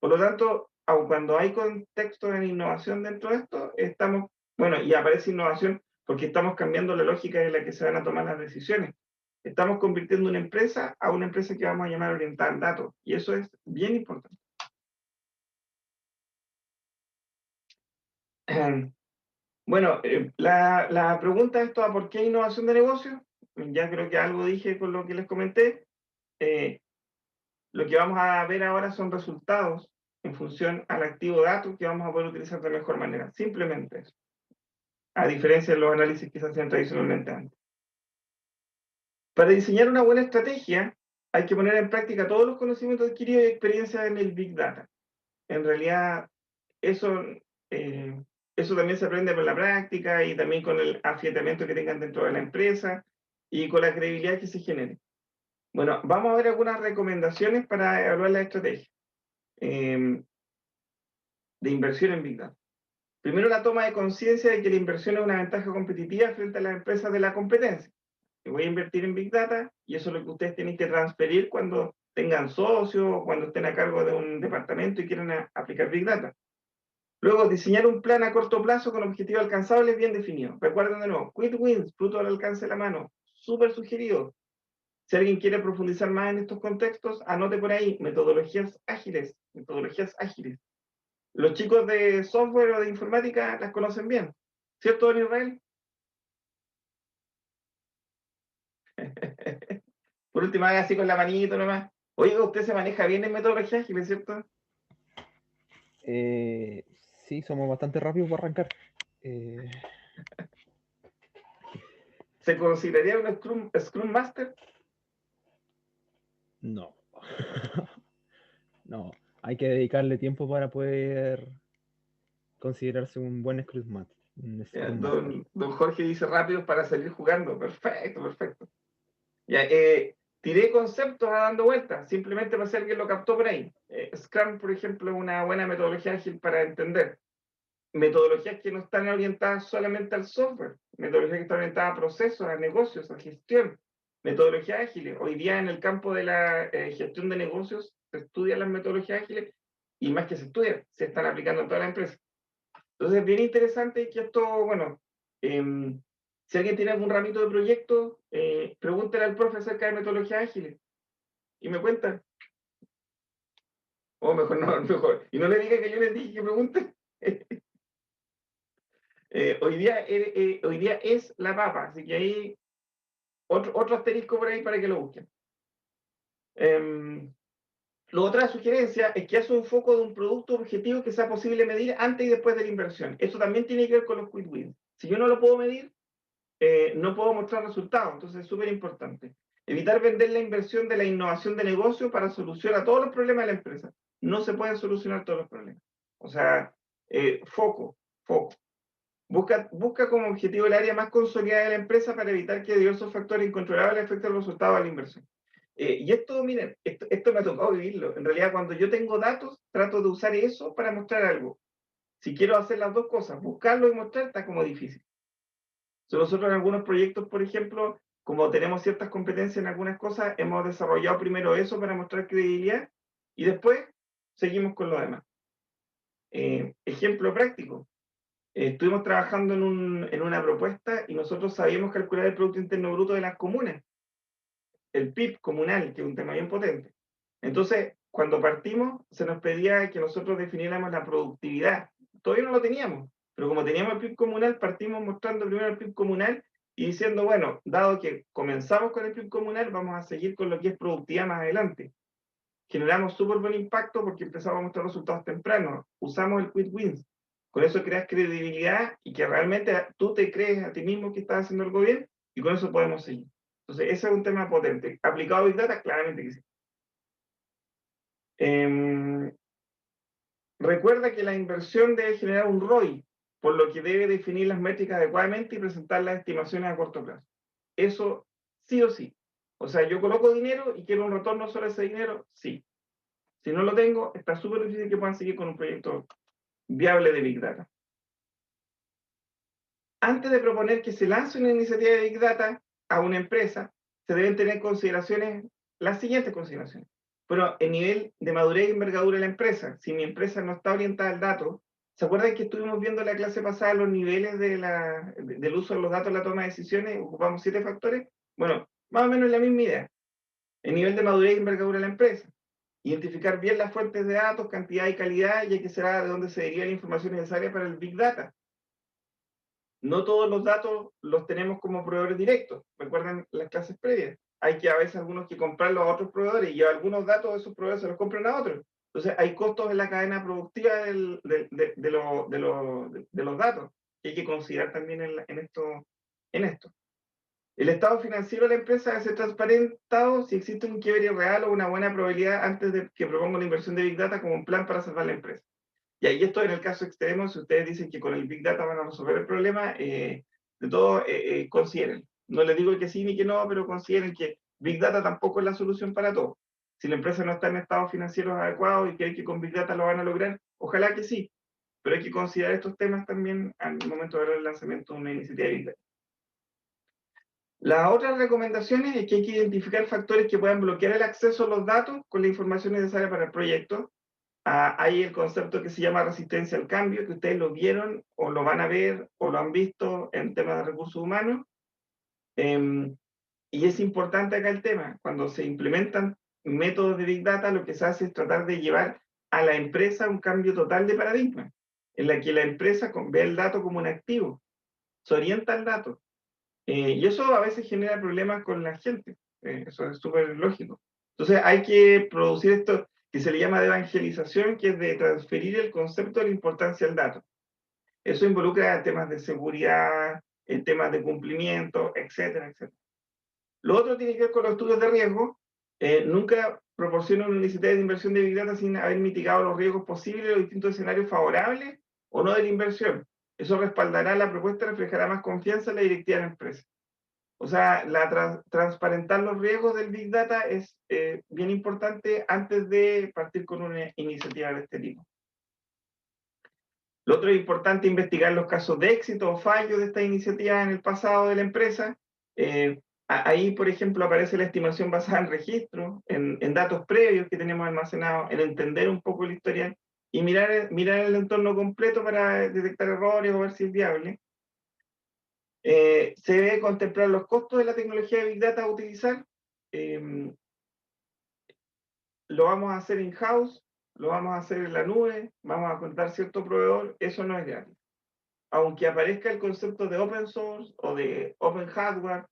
Por lo tanto, aun cuando hay contexto de innovación dentro de esto, bueno, y aparece innovación porque estamos cambiando la lógica en la que se van a tomar las decisiones. Estamos convirtiendo una empresa a una empresa que vamos a llamar orientada al dato, y eso es bien importante. Bueno, la pregunta es toda, ¿por qué innovación de negocio? Ya creo que algo dije con lo que les comenté. Lo que vamos a ver ahora son resultados en función al activo dato que vamos a poder utilizar de mejor manera. Simplemente eso. A diferencia de los análisis que se hacían tradicionalmente antes. Para diseñar una buena estrategia, hay que poner en práctica todos los conocimientos adquiridos y experiencia en el Big Data. En realidad, eso también se aprende por la práctica y también con el afiatamiento que tengan dentro de la empresa y con la credibilidad que se genere. Bueno, vamos a ver algunas recomendaciones para evaluar la estrategia de inversión en Big Data. Primero, la toma de conciencia de que la inversión es una ventaja competitiva frente a las empresas de la competencia. Voy a invertir en Big Data y eso es lo que ustedes tienen que transferir cuando tengan socios o cuando estén a cargo de un departamento y quieran aplicar Big Data. Luego, diseñar un plan a corto plazo con objetivos alcanzables bien definidos. Recuerden de nuevo, quick wins, fruto al alcance de la mano. Súper sugerido. Si alguien quiere profundizar más en estos contextos, anote por ahí metodologías ágiles. Metodologías ágiles. Los chicos de software o de informática las conocen bien. ¿Cierto, don Israel? Por último, haga así con la manito nomás. Oiga, usted se maneja bien en metodología ágil, ¿cierto? Sí, somos bastante rápidos para arrancar. ¿Se consideraría un Scrum Master? No. No, hay que dedicarle tiempo para poder considerarse un buen Scrum Master. Don Jorge dice rápido para salir jugando. Perfecto, perfecto. Ya, tiré conceptos dando vueltas, simplemente para si alguien lo captó por ahí. Scrum, por ejemplo, es una buena metodología ágil para entender. Metodologías que no están orientadas solamente al software, metodologías que están orientadas a procesos, a negocios, a gestión. Metodologías ágiles. Hoy día en el campo de la gestión de negocios se estudian las metodologías ágiles y más que se estudian, se están aplicando en toda la empresa. Entonces es bien interesante que esto, bueno, si alguien tiene algún ramito de proyecto, pregúntale al profe acerca de metodologías ágiles y me cuenta. O mejor no, mejor. Y no le diga que yo les dije que pregunte. Hoy día es la papa, así que hay otro asterisco por ahí para que lo busquen. La otra sugerencia es que hace un foco de un producto objetivo que sea posible medir antes y después de la inversión. Eso también tiene que ver con los quick wins. Si yo no lo puedo medir, no puedo mostrar resultados, entonces es súper importante. Evitar vender la inversión de la innovación de negocio para solucionar todos los problemas de la empresa. No se pueden solucionar todos los problemas. O sea, foco. Busca como objetivo el área más consolidada de la empresa para evitar que diversos factores incontrolables afecten los resultados de la inversión. Y esto, miren, esto me ha tocado vivirlo. En realidad, cuando yo tengo datos, trato de usar eso para mostrar algo. Si quiero hacer las dos cosas, buscarlo y mostrar, está como difícil. Nosotros en algunos proyectos, por ejemplo, como tenemos ciertas competencias en algunas cosas, hemos desarrollado primero eso para mostrar credibilidad y después seguimos con lo demás. Ejemplo práctico. Estuvimos trabajando en una propuesta y nosotros sabíamos calcular el Producto Interno Bruto de las comunas, el PIB comunal, que es un tema bien potente. Entonces, cuando partimos, se nos pedía que nosotros definiéramos la productividad. Todavía no lo teníamos, pero como teníamos el PIB comunal, partimos mostrando primero el PIB comunal y diciendo, bueno, dado que comenzamos con el PIB comunal, vamos a seguir con lo que es productividad más adelante. Generamos súper buen impacto porque empezamos a mostrar resultados tempranos. Usamos el Quick Wins. Con eso creas credibilidad y que realmente tú te crees a ti mismo que estás haciendo algo bien y con eso podemos seguir. Entonces, ese es un tema potente. ¿Aplicado a Big Data? Claramente que sí. Recuerda que la inversión debe generar un ROI, por lo que debe definir las métricas adecuadamente y presentar las estimaciones a corto plazo. Eso sí o sí. O sea, yo coloco dinero y quiero un retorno sobre ese dinero, sí. Si no lo tengo, está súper difícil que puedan seguir con un proyecto viable de Big Data. Antes de proponer que se lance una iniciativa de Big Data a una empresa, se deben tener consideraciones, las siguientes consideraciones. Pero el nivel de madurez y envergadura de la empresa. Si mi empresa no está orientada al dato, ¿se acuerdan que estuvimos viendo en la clase pasada los niveles del uso de los datos en la toma de decisiones? Ocupamos 7 factores. Bueno, más o menos la misma idea. El nivel de madurez y envergadura de la empresa. Identificar bien las fuentes de datos, cantidad y calidad, ya que será de donde se deriva la información necesaria para el Big Data. No todos los datos los tenemos como proveedores directos. ¿Recuerdan las clases previas? Hay que a veces algunos que comprarlos a otros proveedores y algunos datos de esos proveedores se los compran a otros. Entonces hay costos en la cadena productiva de los datos que hay que considerar también en esto. El estado financiero de la empresa debe ser transparentado si existe un quiebre real o una buena probabilidad antes de que proponga una inversión de Big Data como un plan para salvar la empresa. Y ahí esto en el caso extremo, si ustedes dicen que con el Big Data van a resolver el problema, de todo consideren. No les digo que sí ni que no, pero consideren que Big Data tampoco es la solución para todo. Si la empresa no está en estados financieros adecuados y creen que con Big Data lo van a lograr, ojalá que sí. Pero hay que considerar estos temas también al momento de ver el lanzamiento de una iniciativa de Big Data. Las otras recomendaciones es que hay que identificar factores que puedan bloquear el acceso a los datos con la información necesaria para el proyecto. Hay el concepto que se llama resistencia al cambio, que ustedes lo vieron o lo van a ver o lo han visto en temas de recursos humanos. Y es importante acá el tema, cuando se implementan métodos de Big Data, lo que se hace es tratar de llevar a la empresa un cambio total de paradigma, en la que la empresa ve el dato como un activo, se orienta al dato. Y eso a veces genera problemas con la gente, eso es súper lógico. Entonces hay que producir esto que se le llama de evangelización, que es de transferir el concepto de la importancia del dato. Eso involucra temas de seguridad, temas de cumplimiento, etcétera, etcétera. Lo otro tiene que ver con los estudios de riesgo. Nunca proporciona una iniciativa de inversión de Big Data sin haber mitigado los riesgos posibles, los distintos escenarios favorables o no de la inversión. Eso respaldará la propuesta y reflejará más confianza en la directiva de la empresa. O sea, transparentar los riesgos del Big Data es bien importante antes de partir con una iniciativa de este tipo. Lo otro es importante investigar los casos de éxito o fallo de esta iniciativa en el pasado de la empresa. Ahí, por ejemplo, aparece la estimación basada en registros, en datos previos que tenemos almacenados, en entender un poco el historial y mirar el entorno completo para detectar errores o ver si es viable. Se debe contemplar los costos de la tecnología de Big Data a utilizar. Lo vamos a hacer in-house, lo vamos a hacer en la nube, vamos a contar cierto proveedor, eso no es gratis. Aunque aparezca el concepto de open source o de open hardware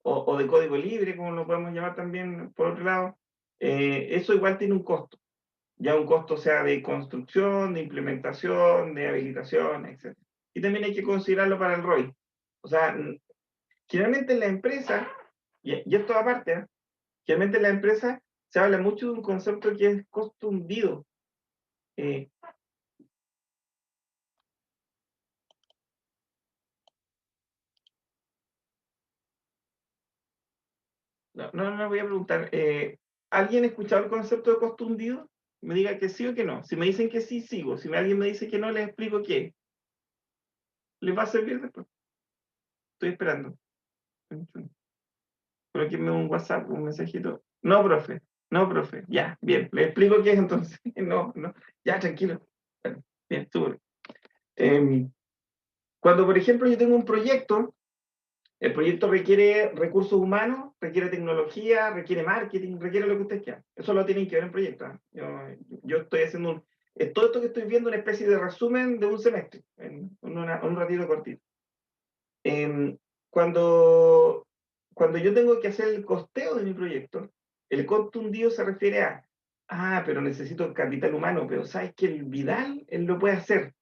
o de código libre, como lo podemos llamar también por otro lado, eso igual tiene un costo. Ya un costo sea de construcción, de implementación, de habilitación, etc. Y también hay que considerarlo para el ROI. O sea, generalmente en la empresa, y esto aparte, generalmente en la empresa se habla mucho de un concepto que es costo hundido. No voy a preguntar. ¿Alguien ha escuchado el concepto de costo hundido? Me diga que sí o que no. Si me dicen que sí, sigo. Si alguien me dice que no, les explico qué. ¿Les va a servir después? Estoy esperando. Coloquenme un WhatsApp, un mensajito. No, profe. No, profe. Ya, bien. Les explico qué es entonces. No. Ya, tranquilo. Bueno. Bien, súper. Cuando, por ejemplo, yo tengo un proyecto, el proyecto requiere recursos humanos, requiere tecnología, requiere marketing, requiere lo que ustedes quieran. Eso lo tienen que ver en proyecto. Yo estoy haciendo todo esto que estoy viendo, una especie de resumen de un semestre, en un ratito cortito. Cuando yo tengo que hacer el costeo de mi proyecto, el costo hundido se refiere a, pero necesito capital humano, pero ¿sabes que el Vidal, él lo puede hacer?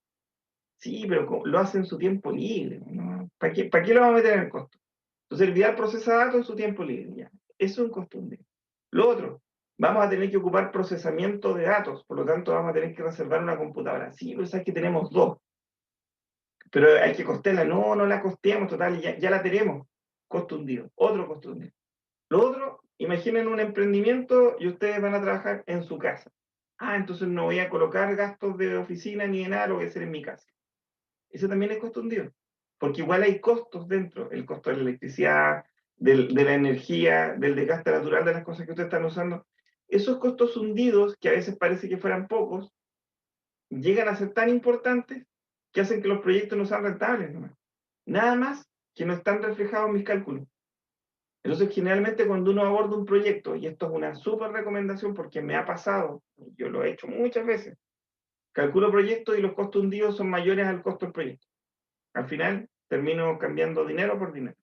Sí, pero lo hace en su tiempo libre, ¿no? ¿Para qué lo vamos a meter en el costo? Entonces el Vidal procesa datos en su tiempo libre, ya. Eso es un costo hundido. Lo otro, vamos a tener que ocupar procesamiento de datos, por lo tanto vamos a tener que reservar una computadora. Sí, pero sabes que tenemos dos, pero hay que costearla. No la costeamos, total, ya la tenemos. Costo hundido, otro costo hundido. Lo otro, imaginen un emprendimiento y ustedes van a trabajar en su casa. Entonces no voy a colocar gastos de oficina ni de nada, lo voy a hacer en mi casa. Eso también es costo hundido, porque igual hay costos dentro, el costo de la electricidad, de la energía, del desgaste natural de las cosas que ustedes están usando. Esos costos hundidos, que a veces parece que fueran pocos, llegan a ser tan importantes que hacen que los proyectos no sean rentables nomás. Nada más que no están reflejados en mis cálculos. Entonces, generalmente cuando uno aborda un proyecto, y esto es una súper recomendación porque me ha pasado, yo lo he hecho muchas veces, calculo proyectos y los costos hundidos son mayores al costo del proyecto. Al final, termino cambiando dinero por dinero.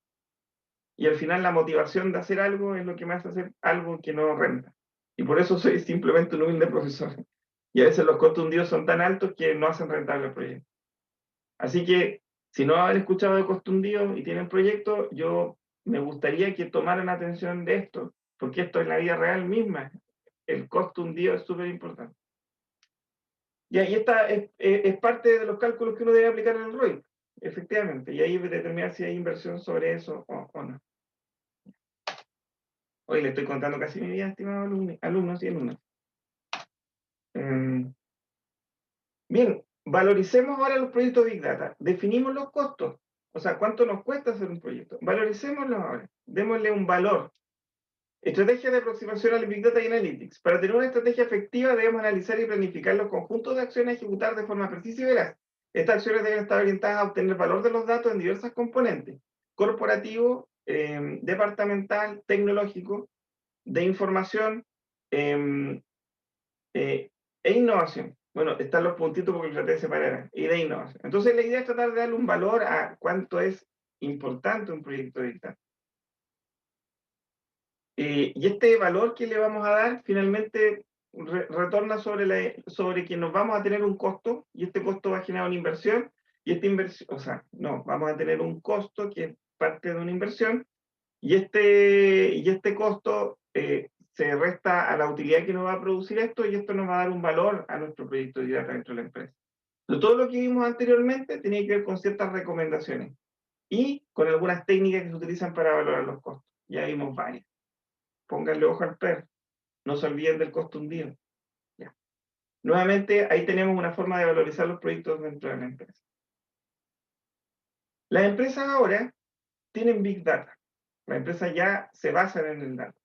Y al final la motivación de hacer algo es lo que me hace hacer algo que no renta. Y por eso soy simplemente un humilde profesor. Y a veces los costos hundidos son tan altos que no hacen rentable el proyecto. Así que, si no han escuchado de costo hundido y tienen proyectos, yo me gustaría que tomaran atención de esto, porque esto es la vida real misma. El costo hundido es súper importante. Y ahí está, es parte de los cálculos que uno debe aplicar en el ROI, efectivamente, y ahí determinar si hay inversión sobre eso o no. Hoy le estoy contando casi mi vida, estimados alumnos y alumnas. Bien, valoricemos ahora los proyectos Big Data. Definimos los costos, o sea, cuánto nos cuesta hacer un proyecto. Valoricémoslos ahora, démosle un valor. Estrategia de aproximación al Big Data y Analytics. Para tener una estrategia efectiva debemos analizar y planificar los conjuntos de acciones a ejecutar de forma precisa y veraz. Estas acciones deben estar orientadas a obtener valor de los datos en diversas componentes: corporativo, departamental, tecnológico, de información e innovación. Bueno, están los puntitos porque los traté de separar. Y de innovación. Entonces la idea es tratar de darle un valor a cuánto es importante un proyecto de Big Data. Y este valor que le vamos a dar finalmente retorna sobre que nos vamos a tener un costo, y este costo va a generar una inversión, y esta inversión, o sea, no, vamos a tener un costo que es parte de una inversión, y este costo se resta a la utilidad que nos va a producir esto, y esto nos va a dar un valor a nuestro proyecto de data dentro de la empresa. Todo lo que vimos anteriormente tenía que ver con ciertas recomendaciones y con algunas técnicas que se utilizan para valorar los costos. Ya vimos varias. Pónganle ojo al perro. No se olviden del costo hundido. Ya. Nuevamente, ahí tenemos una forma de valorizar los proyectos dentro de la empresa. Las empresas ahora tienen Big Data. Las empresas ya se basan en el dato.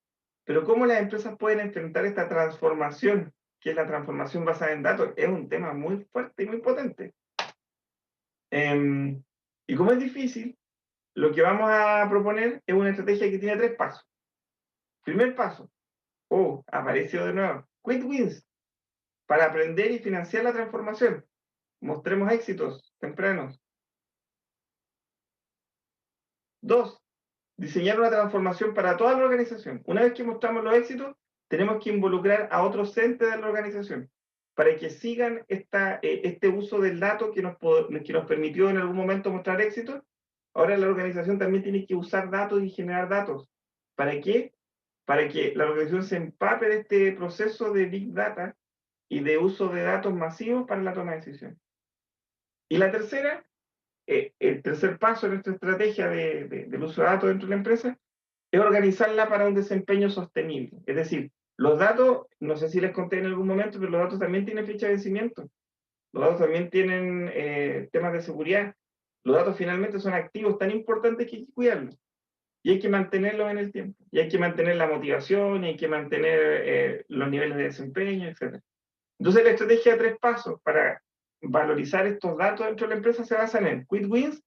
Pero ¿cómo las empresas pueden enfrentar esta transformación, que es la transformación basada en datos? Es un tema muy fuerte y muy potente. Y como es difícil, lo que vamos a proponer es una estrategia que tiene 3 pasos. Primer paso. Apareció de nuevo. Quick wins. Para aprender y financiar la transformación. Mostremos éxitos tempranos. 2. Diseñar una transformación para toda la organización. Una vez que mostramos los éxitos, tenemos que involucrar a otros entes de la organización para que sigan este uso del dato que nos permitió en algún momento mostrar éxitos. Ahora la organización también tiene que usar datos y generar datos. ¿Para qué? Para que la organización se empape de este proceso de Big Data y de uso de datos masivos para la toma de decisiones. Y la tercera, el tercer paso en nuestra estrategia del uso de datos dentro de la empresa, es organizarla para un desempeño sostenible. Es decir, los datos, no sé si les conté en algún momento, pero los datos también tienen fecha de vencimiento. Los datos también tienen temas de seguridad. Los datos finalmente son activos tan importantes que hay que cuidarlos. Y hay que mantenerlos en el tiempo. Y hay que mantener la motivación, y hay que mantener los niveles de desempeño, etc. Entonces la estrategia de 3 pasos para valorizar estos datos dentro de la empresa se basan en quick wins,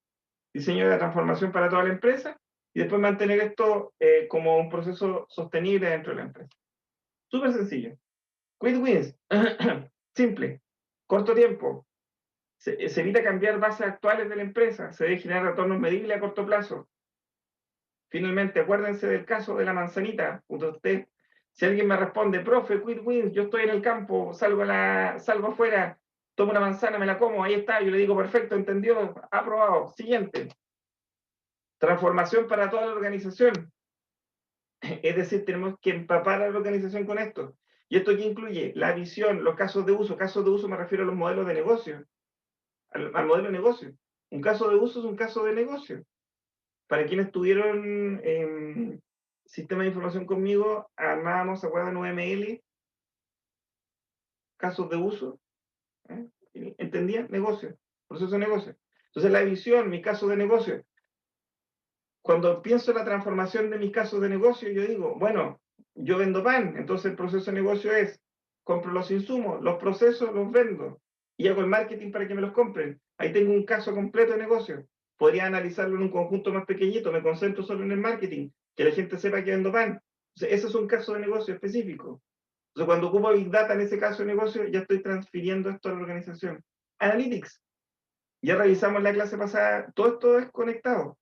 diseño de la transformación para toda la empresa, y después mantener esto como un proceso sostenible dentro de la empresa. Súper sencillo. Quick wins, simple, corto tiempo, se evita cambiar bases actuales de la empresa, se debe generar retornos medibles a corto plazo. Finalmente, acuérdense del caso de la manzanita. Usted, si alguien me responde, profe, quick wins, yo estoy en el campo, salgo afuera, tomo una manzana, me la como, ahí está, yo le digo, perfecto, entendió, aprobado. Siguiente. Transformación para toda la organización. Es decir, tenemos que empapar a la organización con esto. ¿Y esto qué incluye? La visión, los casos de uso. Casos de uso me refiero a los modelos de negocio, al modelo de negocio. Un caso de uso es un caso de negocio. Para quienes tuvieron sistema de información conmigo, armábamos, ¿se acuerdan? UML, casos de uso. ¿Entendían? Negocio, proceso de negocio. Entonces la visión, mi caso de negocio. Cuando pienso en la transformación de mis casos de negocio, yo digo, bueno, yo vendo pan, entonces el proceso de negocio es, compro los insumos, los procesos, los vendo, y hago el marketing para que me los compren. Ahí tengo un caso completo de negocio. Podría analizarlo en un conjunto más pequeñito, me concentro solo en el marketing, que la gente sepa que vendo pan. Entonces, ese es un caso de negocio específico. Entonces, cuando ocupo Big Data en ese caso de negocio, ya estoy transfiriendo esto a la organización. Analytics. Ya revisamos la clase pasada, todo esto es conectado.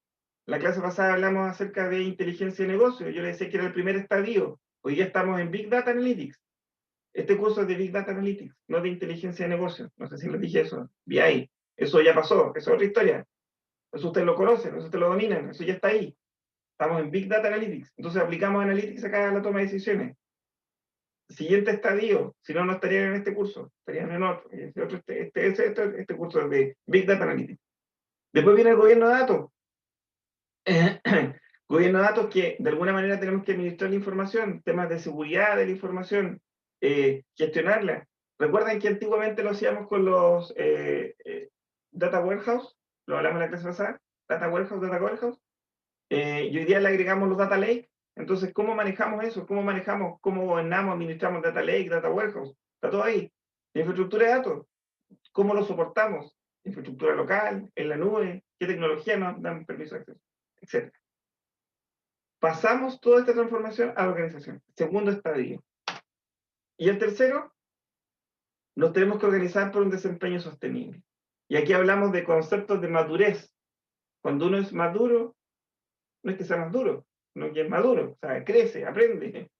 La clase pasada hablamos acerca de inteligencia de negocio. Yo le decía que era el primer estadio. Hoy ya estamos en Big Data Analytics. Este curso es de Big Data Analytics, no de inteligencia de negocio. No sé si les dije eso. BI. Eso ya pasó. Eso es otra historia. Eso ustedes lo conocen, eso ustedes lo dominan. Eso ya está ahí. Estamos en Big Data Analytics. Entonces aplicamos Analytics acá a la toma de decisiones. Siguiente estadio. Si no, no estarían en este curso. Estarían en otro. Este curso es de Big Data Analytics. Después viene el gobierno de datos. Gobierno de datos que de alguna manera tenemos que administrar la información, temas de seguridad de la información, gestionarla. Recuerden que antiguamente lo hacíamos con los Data Warehouse, lo hablamos en la clase pasada, Data Warehouse, y hoy día le agregamos los Data Lake. Entonces, ¿cómo manejamos eso? ¿Cómo gobernamos, administramos Data Lake, Data Warehouse? Está todo ahí. La infraestructura de datos, ¿cómo lo soportamos? Infraestructura local, en la nube, qué tecnología nos dan permiso de acceso, etc. Pasamos toda esta transformación a la organización. Segundo estadio. Y el tercero, nos tenemos que organizar por un desempeño sostenible. Y aquí hablamos de conceptos de madurez. Cuando uno es maduro, no es que sea más duro, no que es maduro, o sea, crece, aprende.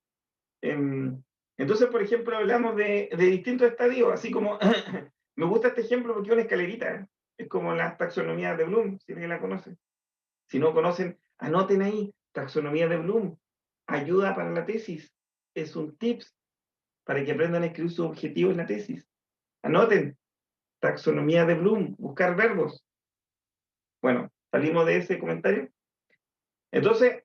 Entonces, por ejemplo, hablamos de distintos estadios, así como, me gusta este ejemplo porque es una escalerita, es como la taxonomía de Bloom, si alguien la conoce. Si no conocen, anoten ahí, taxonomía de Bloom, ayuda para la tesis, es un tips para que aprendan a escribir sus objetivos en la tesis. Anoten, taxonomía de Bloom, buscar verbos. Bueno, salimos de ese comentario. Entonces,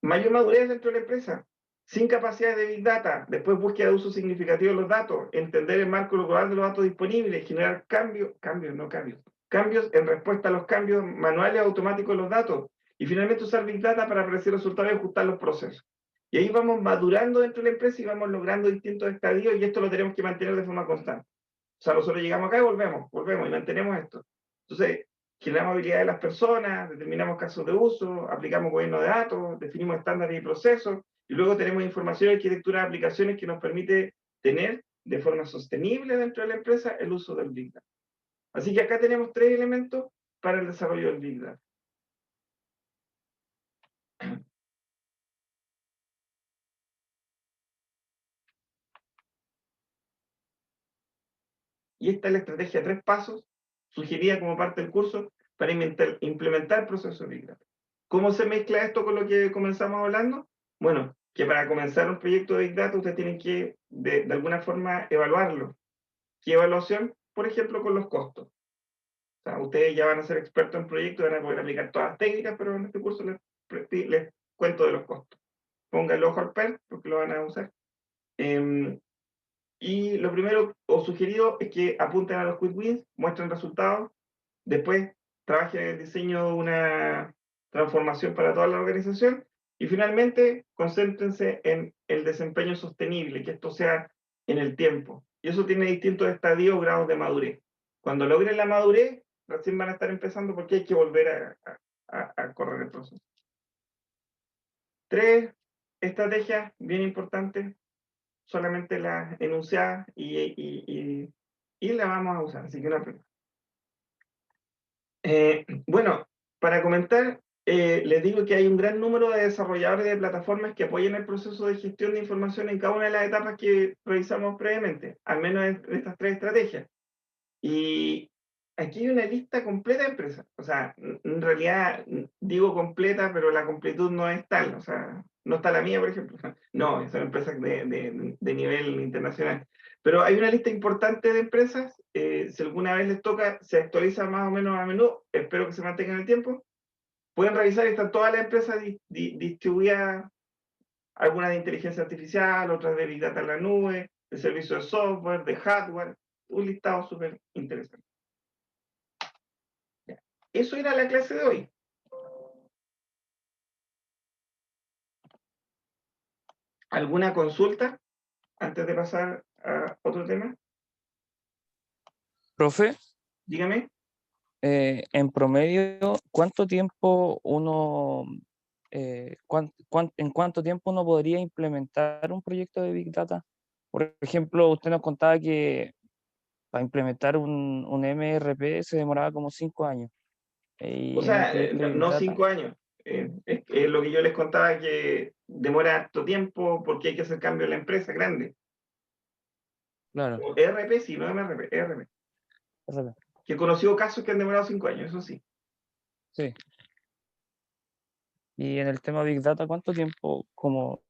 mayor madurez dentro de la empresa, sin capacidad de Big Data, después búsqueda de uso significativo de los datos, entender el marco global de los datos disponibles, generar cambios en respuesta a los cambios manuales automáticos de los datos, y finalmente usar Big Data para predecir resultados y ajustar los procesos. Y ahí vamos madurando dentro de la empresa y vamos logrando distintos estadios, y esto lo tenemos que mantener de forma constante. O sea, nosotros llegamos acá y volvemos y mantenemos esto. Entonces, generamos habilidades de las personas, determinamos casos de uso, aplicamos gobierno de datos, definimos estándares y procesos, y luego tenemos información y arquitectura de aplicaciones que nos permite tener de forma sostenible dentro de la empresa el uso del Big Data. Así que acá tenemos 3 elementos para el desarrollo del Big Data. Y esta es la estrategia 3 pasos sugerida como parte del curso para implementar el proceso de Big Data. ¿Cómo se mezcla esto con lo que comenzamos hablando? Bueno, que para comenzar un proyecto de Big Data ustedes tienen que, de alguna forma, evaluarlo. ¿Qué evaluación? Por ejemplo, con los costos. O sea, ustedes ya van a ser expertos en proyectos, van a poder aplicar todas las técnicas, pero en este curso les cuento de los costos. Pónganlo ojo al PER, porque lo van a usar. Y lo primero o sugerido es que apunten a los quick wins, muestren resultados, después trabajen en el diseño de una transformación para toda la organización y finalmente concéntrense en el desempeño sostenible, que esto sea en el tiempo. Y eso tiene distintos estadios o grados de madurez. Cuando logren la madurez, recién van a estar empezando porque hay que volver a correr el proceso. 3 estrategias bien importantes, solamente las enunciadas y las vamos a usar, así que no problema. Bueno, para comentar, les digo que hay un gran número de desarrolladores de plataformas que apoyan el proceso de gestión de información en cada una de las etapas que revisamos previamente, al menos en estas 3 estrategias. Y aquí hay una lista completa de empresas. O sea, en realidad digo completa, pero la completud no es tal. O sea, no está la mía, por ejemplo. No, son empresas de nivel internacional. Pero hay una lista importante de empresas. Si alguna vez les toca, se actualiza más o menos a menudo. Espero que se mantenga en el tiempo. Pueden revisar, están todas las empresas distribuidas, algunas de inteligencia artificial, otras de Big Data en la nube, de servicios de software, de hardware. Un listado súper interesante. Eso era la clase de hoy. ¿Alguna consulta antes de pasar a otro tema? Profe, Dígame. en promedio, ¿cuánto tiempo uno, en cuánto tiempo uno podría implementar un proyecto de Big Data? Por ejemplo, usted nos contaba que para implementar un MRP se demoraba como 5 años. O Y en un sea, proyecto de Big no Data, 5 años. Es lo que yo les contaba, que demora harto tiempo porque hay que hacer cambio en la empresa grande. claro. O ERP, sí, no MRP, ERP. RP, Que he conocido casos que han demorado 5 años, eso sí. sí. Y en el tema Big Data, ¿cuánto tiempo como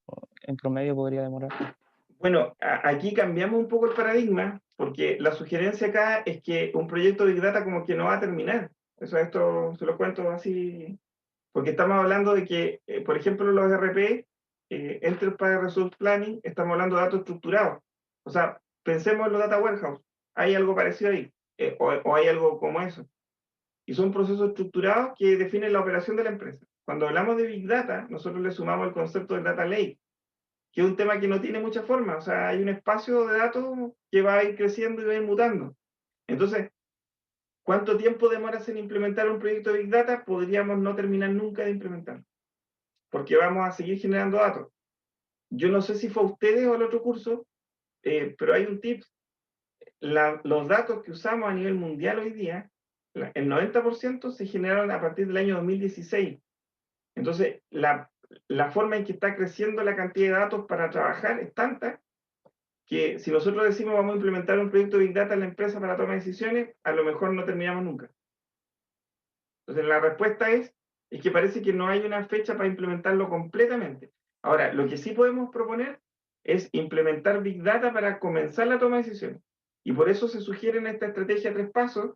en promedio podría demorar? Bueno, aquí cambiamos un poco el paradigma, porque la sugerencia acá es que un proyecto de Big Data como que no va a terminar. Eso, esto se lo cuento así, porque estamos hablando de que, por ejemplo, los ERP, Enterprise Resource Planning, estamos hablando de datos estructurados. O sea, pensemos en los data warehouse. Hay algo parecido ahí, o hay algo como eso. Y son procesos estructurados que definen la operación de la empresa. Cuando hablamos de Big Data, nosotros le sumamos el concepto de Data Lake, que es un tema que no tiene mucha forma. O sea, hay un espacio de datos que va a ir creciendo y va a ir mutando. Entonces, ¿cuánto tiempo demoras en implementar un proyecto de Big Data? Podríamos no terminar nunca de implementarlo, porque vamos a seguir generando datos. Yo no sé si fue a ustedes o al otro curso, pero hay un tip. Los datos que usamos a nivel mundial hoy día, el 90% se generaron a partir del año 2016. Entonces, la forma en que está creciendo la cantidad de datos para trabajar es tanta que si nosotros decimos vamos a implementar un proyecto de Big Data en la empresa para tomar decisiones, a lo mejor no terminamos nunca. Entonces, la respuesta es que parece que no hay una fecha para implementarlo completamente. Ahora, lo que sí podemos proponer es implementar Big Data para comenzar la toma de decisiones. Y por eso se sugiere en esta estrategia 3 pasos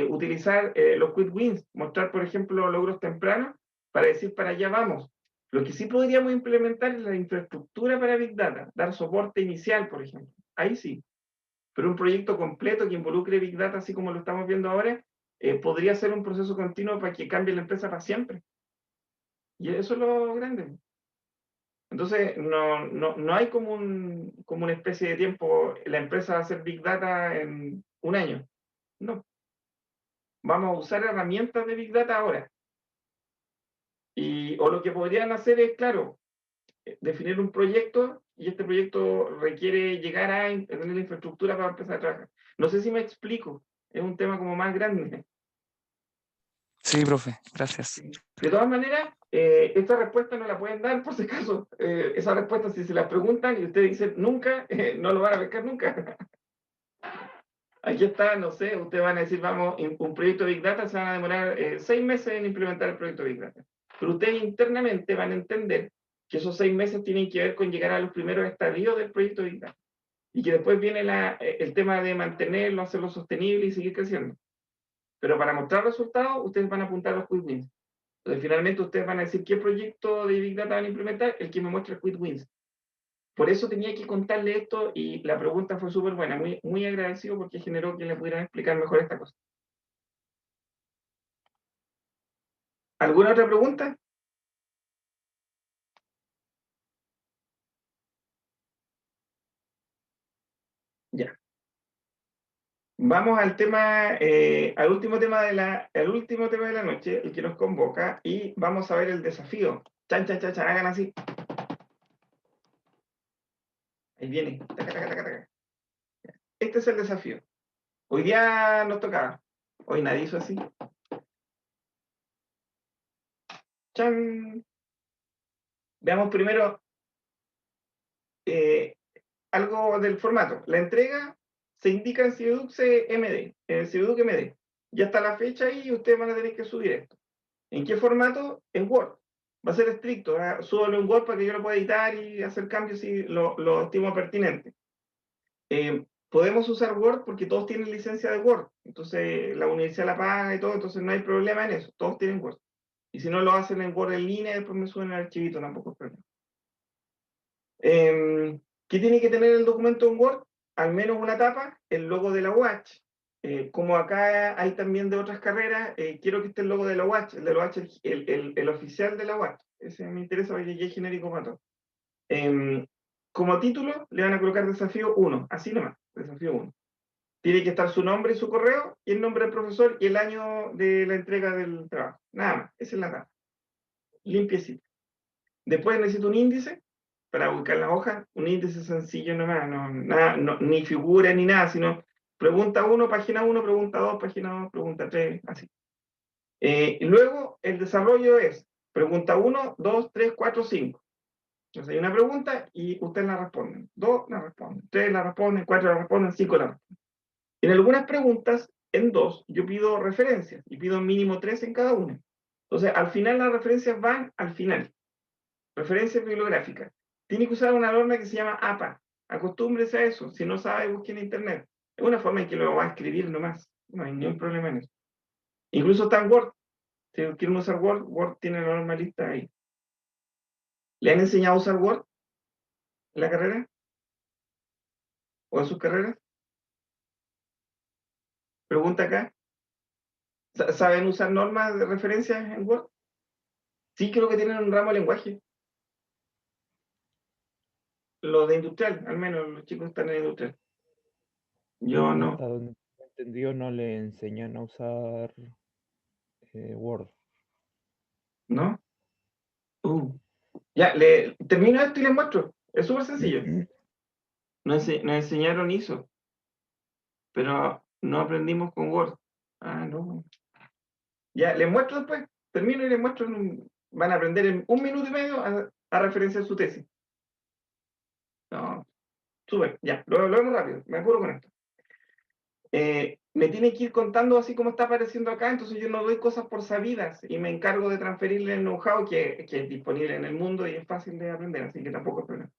utilizar los quick wins, mostrar, por ejemplo, logros tempranos para decir para allá vamos. Lo que sí podríamos implementar es la infraestructura para Big Data, dar soporte inicial, por ejemplo. Ahí sí. Pero un proyecto completo que involucre Big Data, así como lo estamos viendo ahora, podría ser un proceso continuo para que cambie la empresa para siempre. Y eso es lo grande. Entonces, no hay como una especie de tiempo, la empresa va a hacer Big Data en un año. No. Vamos a usar herramientas de Big Data ahora. O lo que podrían hacer es, claro, definir un proyecto y este proyecto requiere llegar a tener la infraestructura para empezar a trabajar. No sé si me explico. Es un tema como más grande. Sí, profe, gracias. De todas maneras, esta respuesta no la pueden dar por si acaso. Esa respuesta, si se la preguntan y ustedes dicen nunca, no lo van a pescar nunca. Aquí está, no sé, ustedes van a decir, vamos, un proyecto de Big Data se van a demorar 6 meses en implementar el proyecto de Big Data. Pero ustedes internamente van a entender que esos 6 meses tienen que ver con llegar a los primeros estadios del proyecto de Big Data. Y que después viene el tema de mantenerlo, hacerlo sostenible y seguir creciendo. Pero para mostrar resultados, ustedes van a apuntar a los quick wins. Entonces, finalmente, ustedes van a decir qué proyecto de Big Data van a implementar, el que me muestra el quick wins. Por eso tenía que contarle esto y la pregunta fue súper buena. Muy, muy agradecido porque generó que le pudieran explicar mejor esta cosa. ¿Alguna otra pregunta? Ya. Vamos al tema, al último tema de la noche, el que nos convoca, y vamos a ver el desafío. Chan, chan, chan, chan, hagan así. Ahí viene. Taca, taca, taca, taca. Este es el desafío. Hoy día nos tocaba. Hoy nadie hizo así. Chan. Veamos primero algo del formato. La entrega se indica en Cibeduc MD, en el Cibeduc MD. Ya está la fecha ahí y ustedes van a tener que subir esto. ¿En qué formato? En Word. Va a ser estricto. Súbalo en Word para que yo lo pueda editar y hacer cambios si lo estimo pertinente. Podemos usar Word porque todos tienen licencia de Word. Entonces la universidad la paga y todo, entonces no hay problema en eso. Todos tienen Word. Y si no lo hacen en Word en línea, después me suben el archivito, tampoco es problema. ¿Qué tiene que tener el documento en Word? Al menos una tapa, el logo de la UACH. Como acá hay también de otras carreras, quiero que esté el logo de la UACH, el de la UACH, el oficial de la UACH. Ese me interesa porque ya es genérico para todo. Como título, le van a colocar desafío 1, así nomás, desafío 1. Tiene que estar su nombre y su correo, y el nombre del profesor y el año de la entrega del trabajo. Nada más, esa es la tapa. Limpiecito. Después necesito un índice para ubicar las hojas, un índice sencillo nomás, ni figura ni nada, sino pregunta 1, página 1, pregunta 2, página 2, pregunta 3, así. Y luego el desarrollo es pregunta 1, 2, 3, 4, 5. Entonces hay una pregunta y ustedes la responden. 2 la responden, 3 la responden, 4 la responden, 5 la responden. En algunas preguntas, en 2, yo pido referencias y pido mínimo 3 en cada una. Entonces, al final las referencias van al final. Referencias bibliográficas. Tiene que usar una norma que se llama APA. Acostúmbrese a eso. Si no sabe, busque en internet. Es una forma en que lo va a escribir nomás. No hay ningún problema en eso. Incluso está en Word. Si quieren usar Word, Word tiene la norma lista ahí. ¿Le han enseñado a usar Word en la carrera? ¿O en sus carreras? Pregunta acá. ¿Saben usar normas de referencias en Word? Sí, creo que tienen un ramo de lenguaje. Los de industrial, al menos los chicos están en industrial. Yo no. Hasta donde tengo entendido no le enseñan a usar Word. ¿No? Ya, termino esto y les muestro. Es súper sencillo. Nos enseñaron ISO, pero no aprendimos con Word. Ah, no. Ya, les muestro después. Termino y les muestro. Van a aprender en 1 minuto y medio a referenciar su tesis. No, súper. Ya, lo vemos rápido. Me apuro con esto. Me tiene que ir contando así como está apareciendo acá, entonces yo no doy cosas por sabidas y me encargo de transferirle el know-how que es disponible en el mundo y es fácil de aprender, así que tampoco es problema.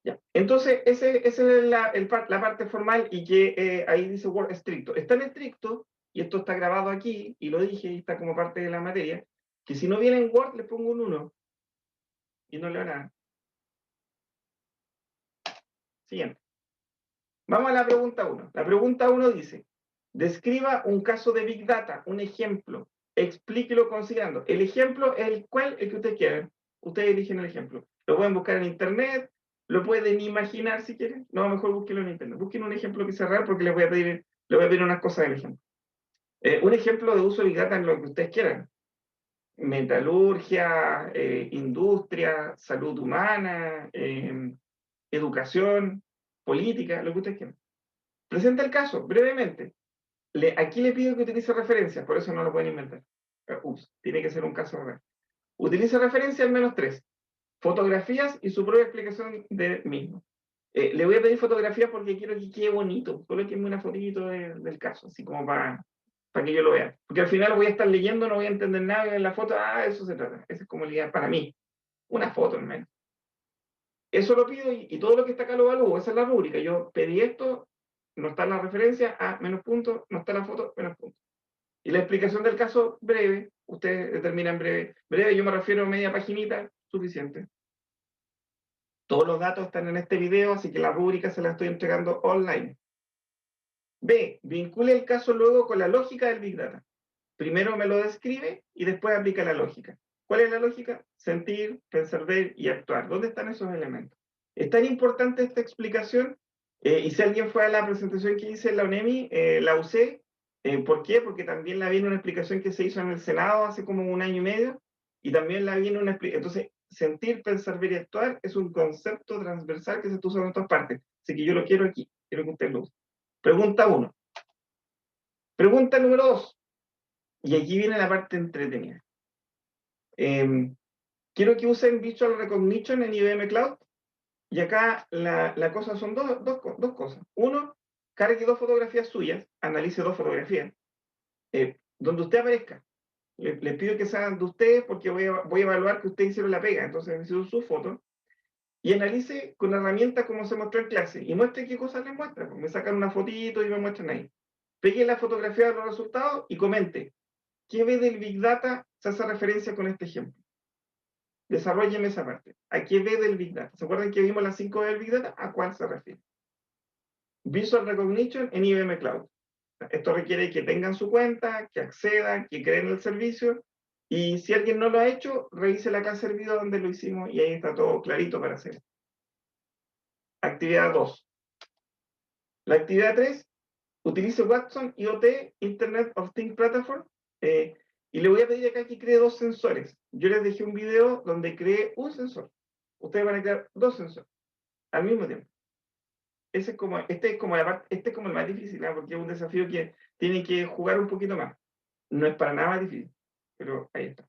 Ya. Entonces, esa es la parte formal y que ahí dice Word estricto. Es tan estricto, y esto está grabado aquí, y lo dije, y está como parte de la materia, que si no viene en Word le pongo un 1 y no le van a dar. Siguiente. Vamos a la pregunta 1. La pregunta 1 dice, describa un caso de Big Data, un ejemplo. Explíquelo considerando. El ejemplo es el que ustedes quieran. Ustedes eligen el ejemplo. Lo pueden buscar en internet, lo pueden imaginar si quieren. No, mejor búsquenlo en internet. Busquen un ejemplo que sea real porque les voy a pedir unas cosas del ejemplo. Un ejemplo de uso de Big Data en lo que ustedes quieran. Metalurgia, industria, salud humana, educación, política, lo que ustedes quieran. Presenta el caso, brevemente. Aquí le pido que utilice referencias, por eso no lo pueden inventar. Tiene que ser un caso real. Utilice referencias al menos 3. Fotografías y su propia explicación del mismo. Le voy a pedir fotografías porque quiero que quede bonito. Colóquenme una fotito del caso, así como para que yo lo vea. Porque al final voy a estar leyendo, no voy a entender nada en la foto. Eso se trata. Esa es como la idea para mí. Una foto al menos. Eso lo pido y todo lo que está acá lo evalúo. Esa es la rúbrica. Yo pedí esto, no está la referencia, menos puntos, no está la foto, menos puntos. Y la explicación del caso, breve, ustedes determinan breve. Breve, yo me refiero a media paginita, suficiente. Todos los datos están en este video, así que la rúbrica se la estoy entregando online. B, vincule el caso luego con la lógica del Big Data. Primero me lo describe y después aplica la lógica. ¿Cuál es la lógica? Sentir, pensar, ver y actuar. ¿Dónde están esos elementos? Es tan importante esta explicación Y si alguien fue a la presentación que hice en la UNEMI, la usé. ¿Por qué? Porque también la vi en una explicación que se hizo en el Senado hace como 1 año y medio, y también la vi en una explicación. Entonces, sentir, pensar, ver y actuar es un concepto transversal que se usa en todas partes. Así que yo lo quiero aquí, quiero que usted lo use. Pregunta 1. Pregunta número 2. Y aquí viene la parte entretenida. Quiero que usen Visual Recognition en IBM Cloud. Y acá la cosa son dos cosas. Uno, cargue 2 fotografías suyas, analice 2 fotografías, donde usted aparezca. Les pido que sean de ustedes porque voy a evaluar que ustedes hicieron la pega. Entonces necesito su foto. Y analice con la herramienta como se mostró en clase. Y muestre qué cosas les muestra. Me sacan una fotito y me muestran ahí. Pegue la fotografía de los resultados y comente. ¿Qué ve del Big Data? Se hace referencia con este ejemplo. Desarrollen esa parte. ¿A qué ve del Big Data? ¿Se acuerdan que vimos las 5 del Big Data? ¿A cuál se refiere? Visual Recognition en IBM Cloud. Esto requiere que tengan su cuenta, que accedan, que creen el servicio. Y si alguien no lo ha hecho, revise la clase del video donde lo hicimos y ahí está todo clarito para hacer. Actividad 2. La actividad 3, utilice Watson IoT, Internet of Things Platform, y le voy a pedir acá que cree 2 sensores. Yo les dejé un video donde creé un sensor. Ustedes van a crear 2 sensores al mismo tiempo. Este es como el más difícil, ¿no? Porque es un desafío que tienen que jugar un poquito más. No es para nada más difícil, pero ahí está.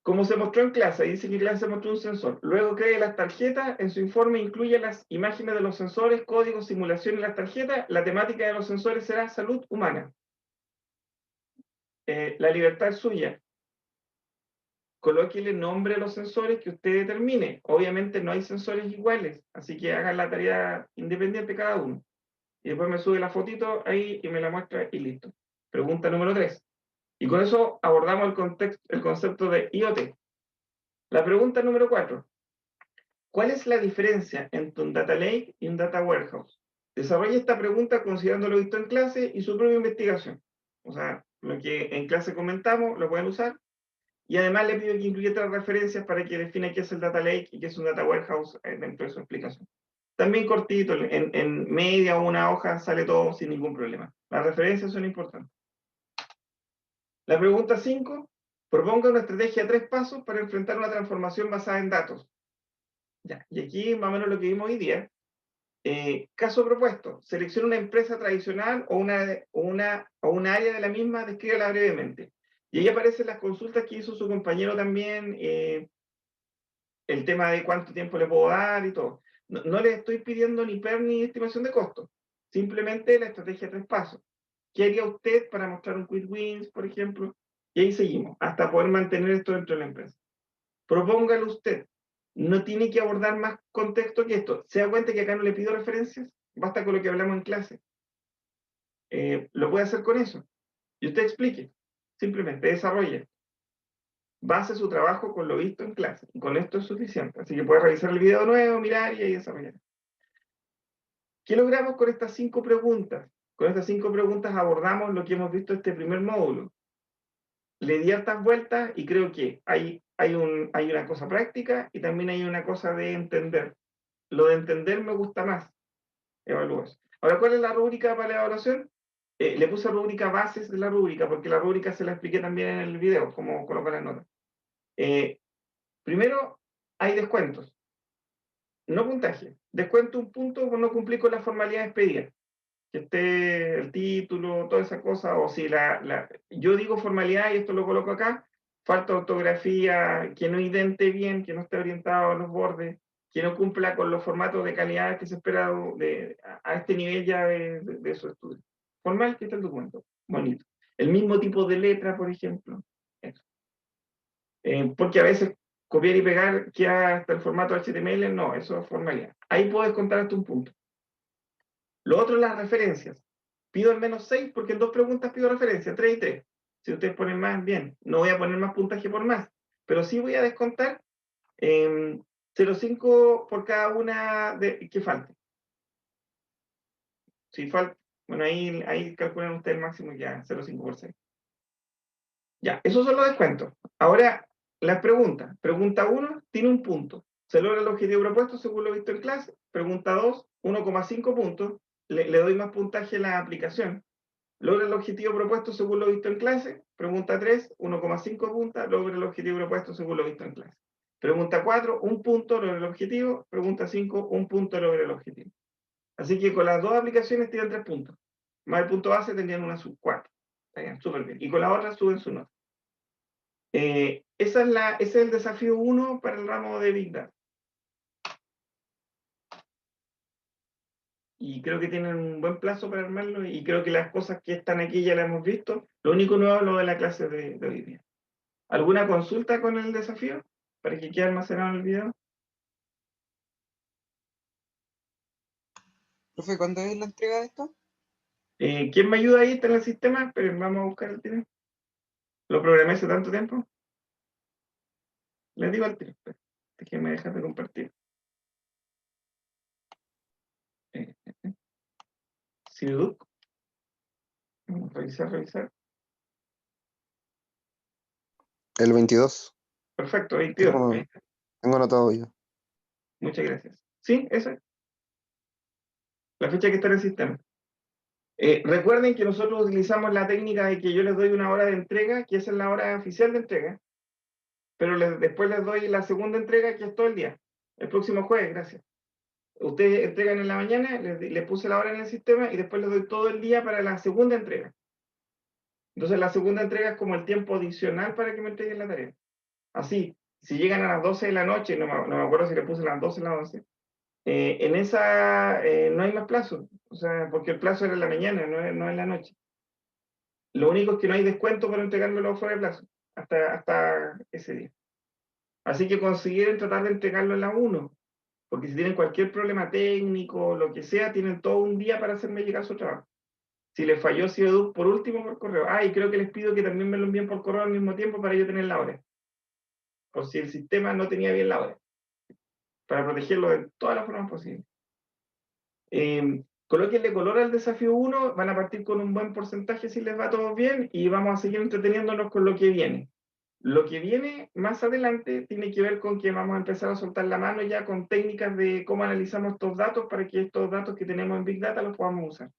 Como se mostró en clase, dice que en clase se mostró un sensor. Luego cree las tarjetas, en su informe incluye las imágenes de los sensores, códigos, simulación en las tarjetas. La temática de los sensores será salud humana. La libertad es suya. Colóquele nombre a los sensores que usted determine. Obviamente no hay sensores iguales, así que hagan la tarea independiente cada uno. Y después me sube la fotito ahí y me la muestra y listo. Pregunta número 3. Y con eso abordamos el concepto de IoT. La pregunta número 4. ¿Cuál es la diferencia entre un data lake y un data warehouse? Desarrolle esta pregunta considerando lo visto en clase y su propia investigación. O sea, lo que en clase comentamos lo pueden usar. Y además le pido que incluya 3 referencias para que defina qué es el data lake y qué es un data warehouse dentro de su explicación. También cortito, en media o una hoja sale todo sin ningún problema. Las referencias son importantes. La pregunta 5. Proponga una estrategia de 3 pasos para enfrentar una transformación basada en datos. Ya, y aquí más o menos lo que vimos hoy día. Caso propuesto. Selecciona una empresa tradicional o una área de la misma, descríbela brevemente. Y ahí aparecen las consultas que hizo su compañero también, el tema de cuánto tiempo le puedo dar y todo. No le estoy pidiendo ni PER ni estimación de costo. Simplemente la estrategia de 3 pasos. ¿Qué haría usted para mostrar un quick wins, por ejemplo? Y ahí seguimos, hasta poder mantener esto dentro de la empresa. Propóngalo usted. No tiene que abordar más contexto que esto. ¿Se da cuenta que acá no le pido referencias? Basta con lo que hablamos en clase. Lo puede hacer con eso. Y usted explique. Simplemente desarrolle. Base su trabajo con lo visto en clase. Y con esto es suficiente. Así que puede revisar el video nuevo, mirar y ahí desarrollar. ¿Qué logramos con estas 5 preguntas? Con estas 5 preguntas abordamos lo que hemos visto en este primer módulo. Le di hartas vueltas y creo que hay una cosa práctica y también hay una cosa de entender. Lo de entender me gusta más. Evalúas. Ahora, ¿cuál es la rúbrica para la evaluación? Le puse rúbrica bases de la rúbrica, porque la rúbrica se la expliqué también en el video, cómo colocar las notas. Primero, hay descuentos. No puntaje. Descuento un punto por no cumplir con las formalidades pedidas. Que esté el título, toda esa cosa, o si yo digo formalidad y esto lo coloco acá, falta ortografía, que no idente bien, que no esté orientado a los bordes, que no cumpla con los formatos de calidad que se espera a este nivel ya de su estudio. Formal, que está el documento, bonito. El mismo tipo de letra, por ejemplo. Eso. Porque a veces copiar y pegar queda hasta el formato HTML, no, eso es formalidad. Ahí puedes contar hasta un punto. Lo otro es las referencias. Pido al menos 6 porque en 2 preguntas pido referencia, 3 y 3. Si ustedes ponen más, bien. No voy a poner más puntaje por más, pero sí voy a descontar 0,5 por cada una que falte. Si falta, bueno, ahí calculan ustedes el máximo ya, 0,5 por 6. Ya, esos son los descuentos. Ahora, las preguntas. Pregunta 1 tiene un punto. ¿Se logra el objetivo propuesto según lo visto en clase? Pregunta 2, 1,5 puntos. Le doy más puntaje a la aplicación. ¿Logra el objetivo propuesto según lo visto en clase? Pregunta 3, 1,5 puntos. ¿Logra el objetivo propuesto según lo visto en clase? Pregunta 4, 1 punto, logra el objetivo. Pregunta 5, 1 punto, logra el objetivo. Así que con las dos aplicaciones tienen 3 puntos. Más el punto base tendrían una sub 4. Estarían súper bien. Y con la otra suben su nota. Ese es el desafío 1 para el ramo de Big Data. Y creo que tienen un buen plazo para armarlo, y creo que las cosas que están aquí ya las hemos visto. Lo único nuevo es lo de la clase de hoy día. ¿Alguna consulta con el desafío para que quede almacenado en el video? Profe, ¿cuándo es la entrega de esto? ¿Quién me ayuda ahí? ¿Está en el sistema? Pero vamos a buscar el tiro. ¿Lo programé hace tanto tiempo? Les digo al tiro. Déjenme dejar de compartir. Ciuduk. Vamos a revisar. El 22. Perfecto, 22. Tengo anotado ya. Muchas gracias. Sí, esa es la fecha que está en el sistema. Recuerden que nosotros utilizamos la técnica de que yo les doy una hora de entrega, que esa es la hora oficial de entrega, pero después les doy la segunda entrega, que es todo el día. El próximo jueves, gracias. Ustedes entregan en la mañana, les puse la hora en el sistema, y después les doy todo el día para la segunda entrega. Entonces la segunda entrega es como el tiempo adicional para que me entreguen la tarea. Así, si llegan a las 12 de la noche, no me acuerdo si le puse las 12 o las 11, en esa no hay más plazo, o sea, porque el plazo era en la mañana, no en la noche. Lo único es que no hay descuento para entregármelo fuera de plazo, hasta ese día. Así que consideren tratar de entregarlo en la 1, porque si tienen cualquier problema técnico, lo que sea, tienen todo un día para hacerme llegar su trabajo. Si les falló Ciudad, por último, por correo. Y creo que les pido que también me lo envíen por correo al mismo tiempo para yo tener la hora. Por si el sistema no tenía bien la hora. Para protegerlo de todas las formas posibles. Colóquenle color al desafío 1, van a partir con un buen porcentaje si les va todo bien, y vamos a seguir entreteniéndonos con lo que viene. Lo que viene más adelante tiene que ver con que vamos a empezar a soltar la mano ya con técnicas de cómo analizamos estos datos para que estos datos que tenemos en Big Data los podamos usar.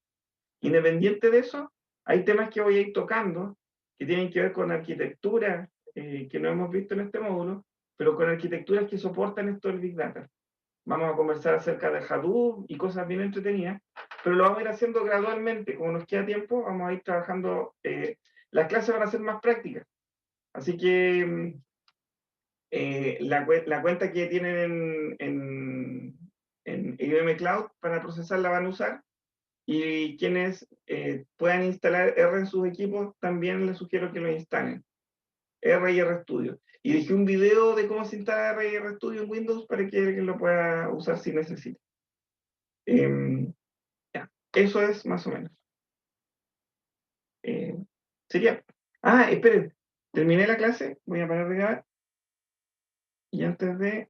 Independiente de eso, hay temas que voy a ir tocando que tienen que ver con arquitectura, que no hemos visto en este módulo, pero con arquitecturas que soportan esto del Big Data. Vamos a conversar acerca de Hadoop y cosas bien entretenidas, pero lo vamos a ir haciendo gradualmente. Como nos queda tiempo, vamos a ir trabajando. Las clases van a ser más prácticas. Así que la cuenta que tienen en IBM Cloud para procesar la van a usar. Y quienes puedan instalar R en sus equipos, también les sugiero que lo instalen. R y RStudio. Y dejé un video de cómo se instala R y RStudio en Windows para que alguien lo pueda usar si necesita. Ya, eso es más o menos. Sería... esperen. Terminé la clase. Voy a parar de grabar. Y antes de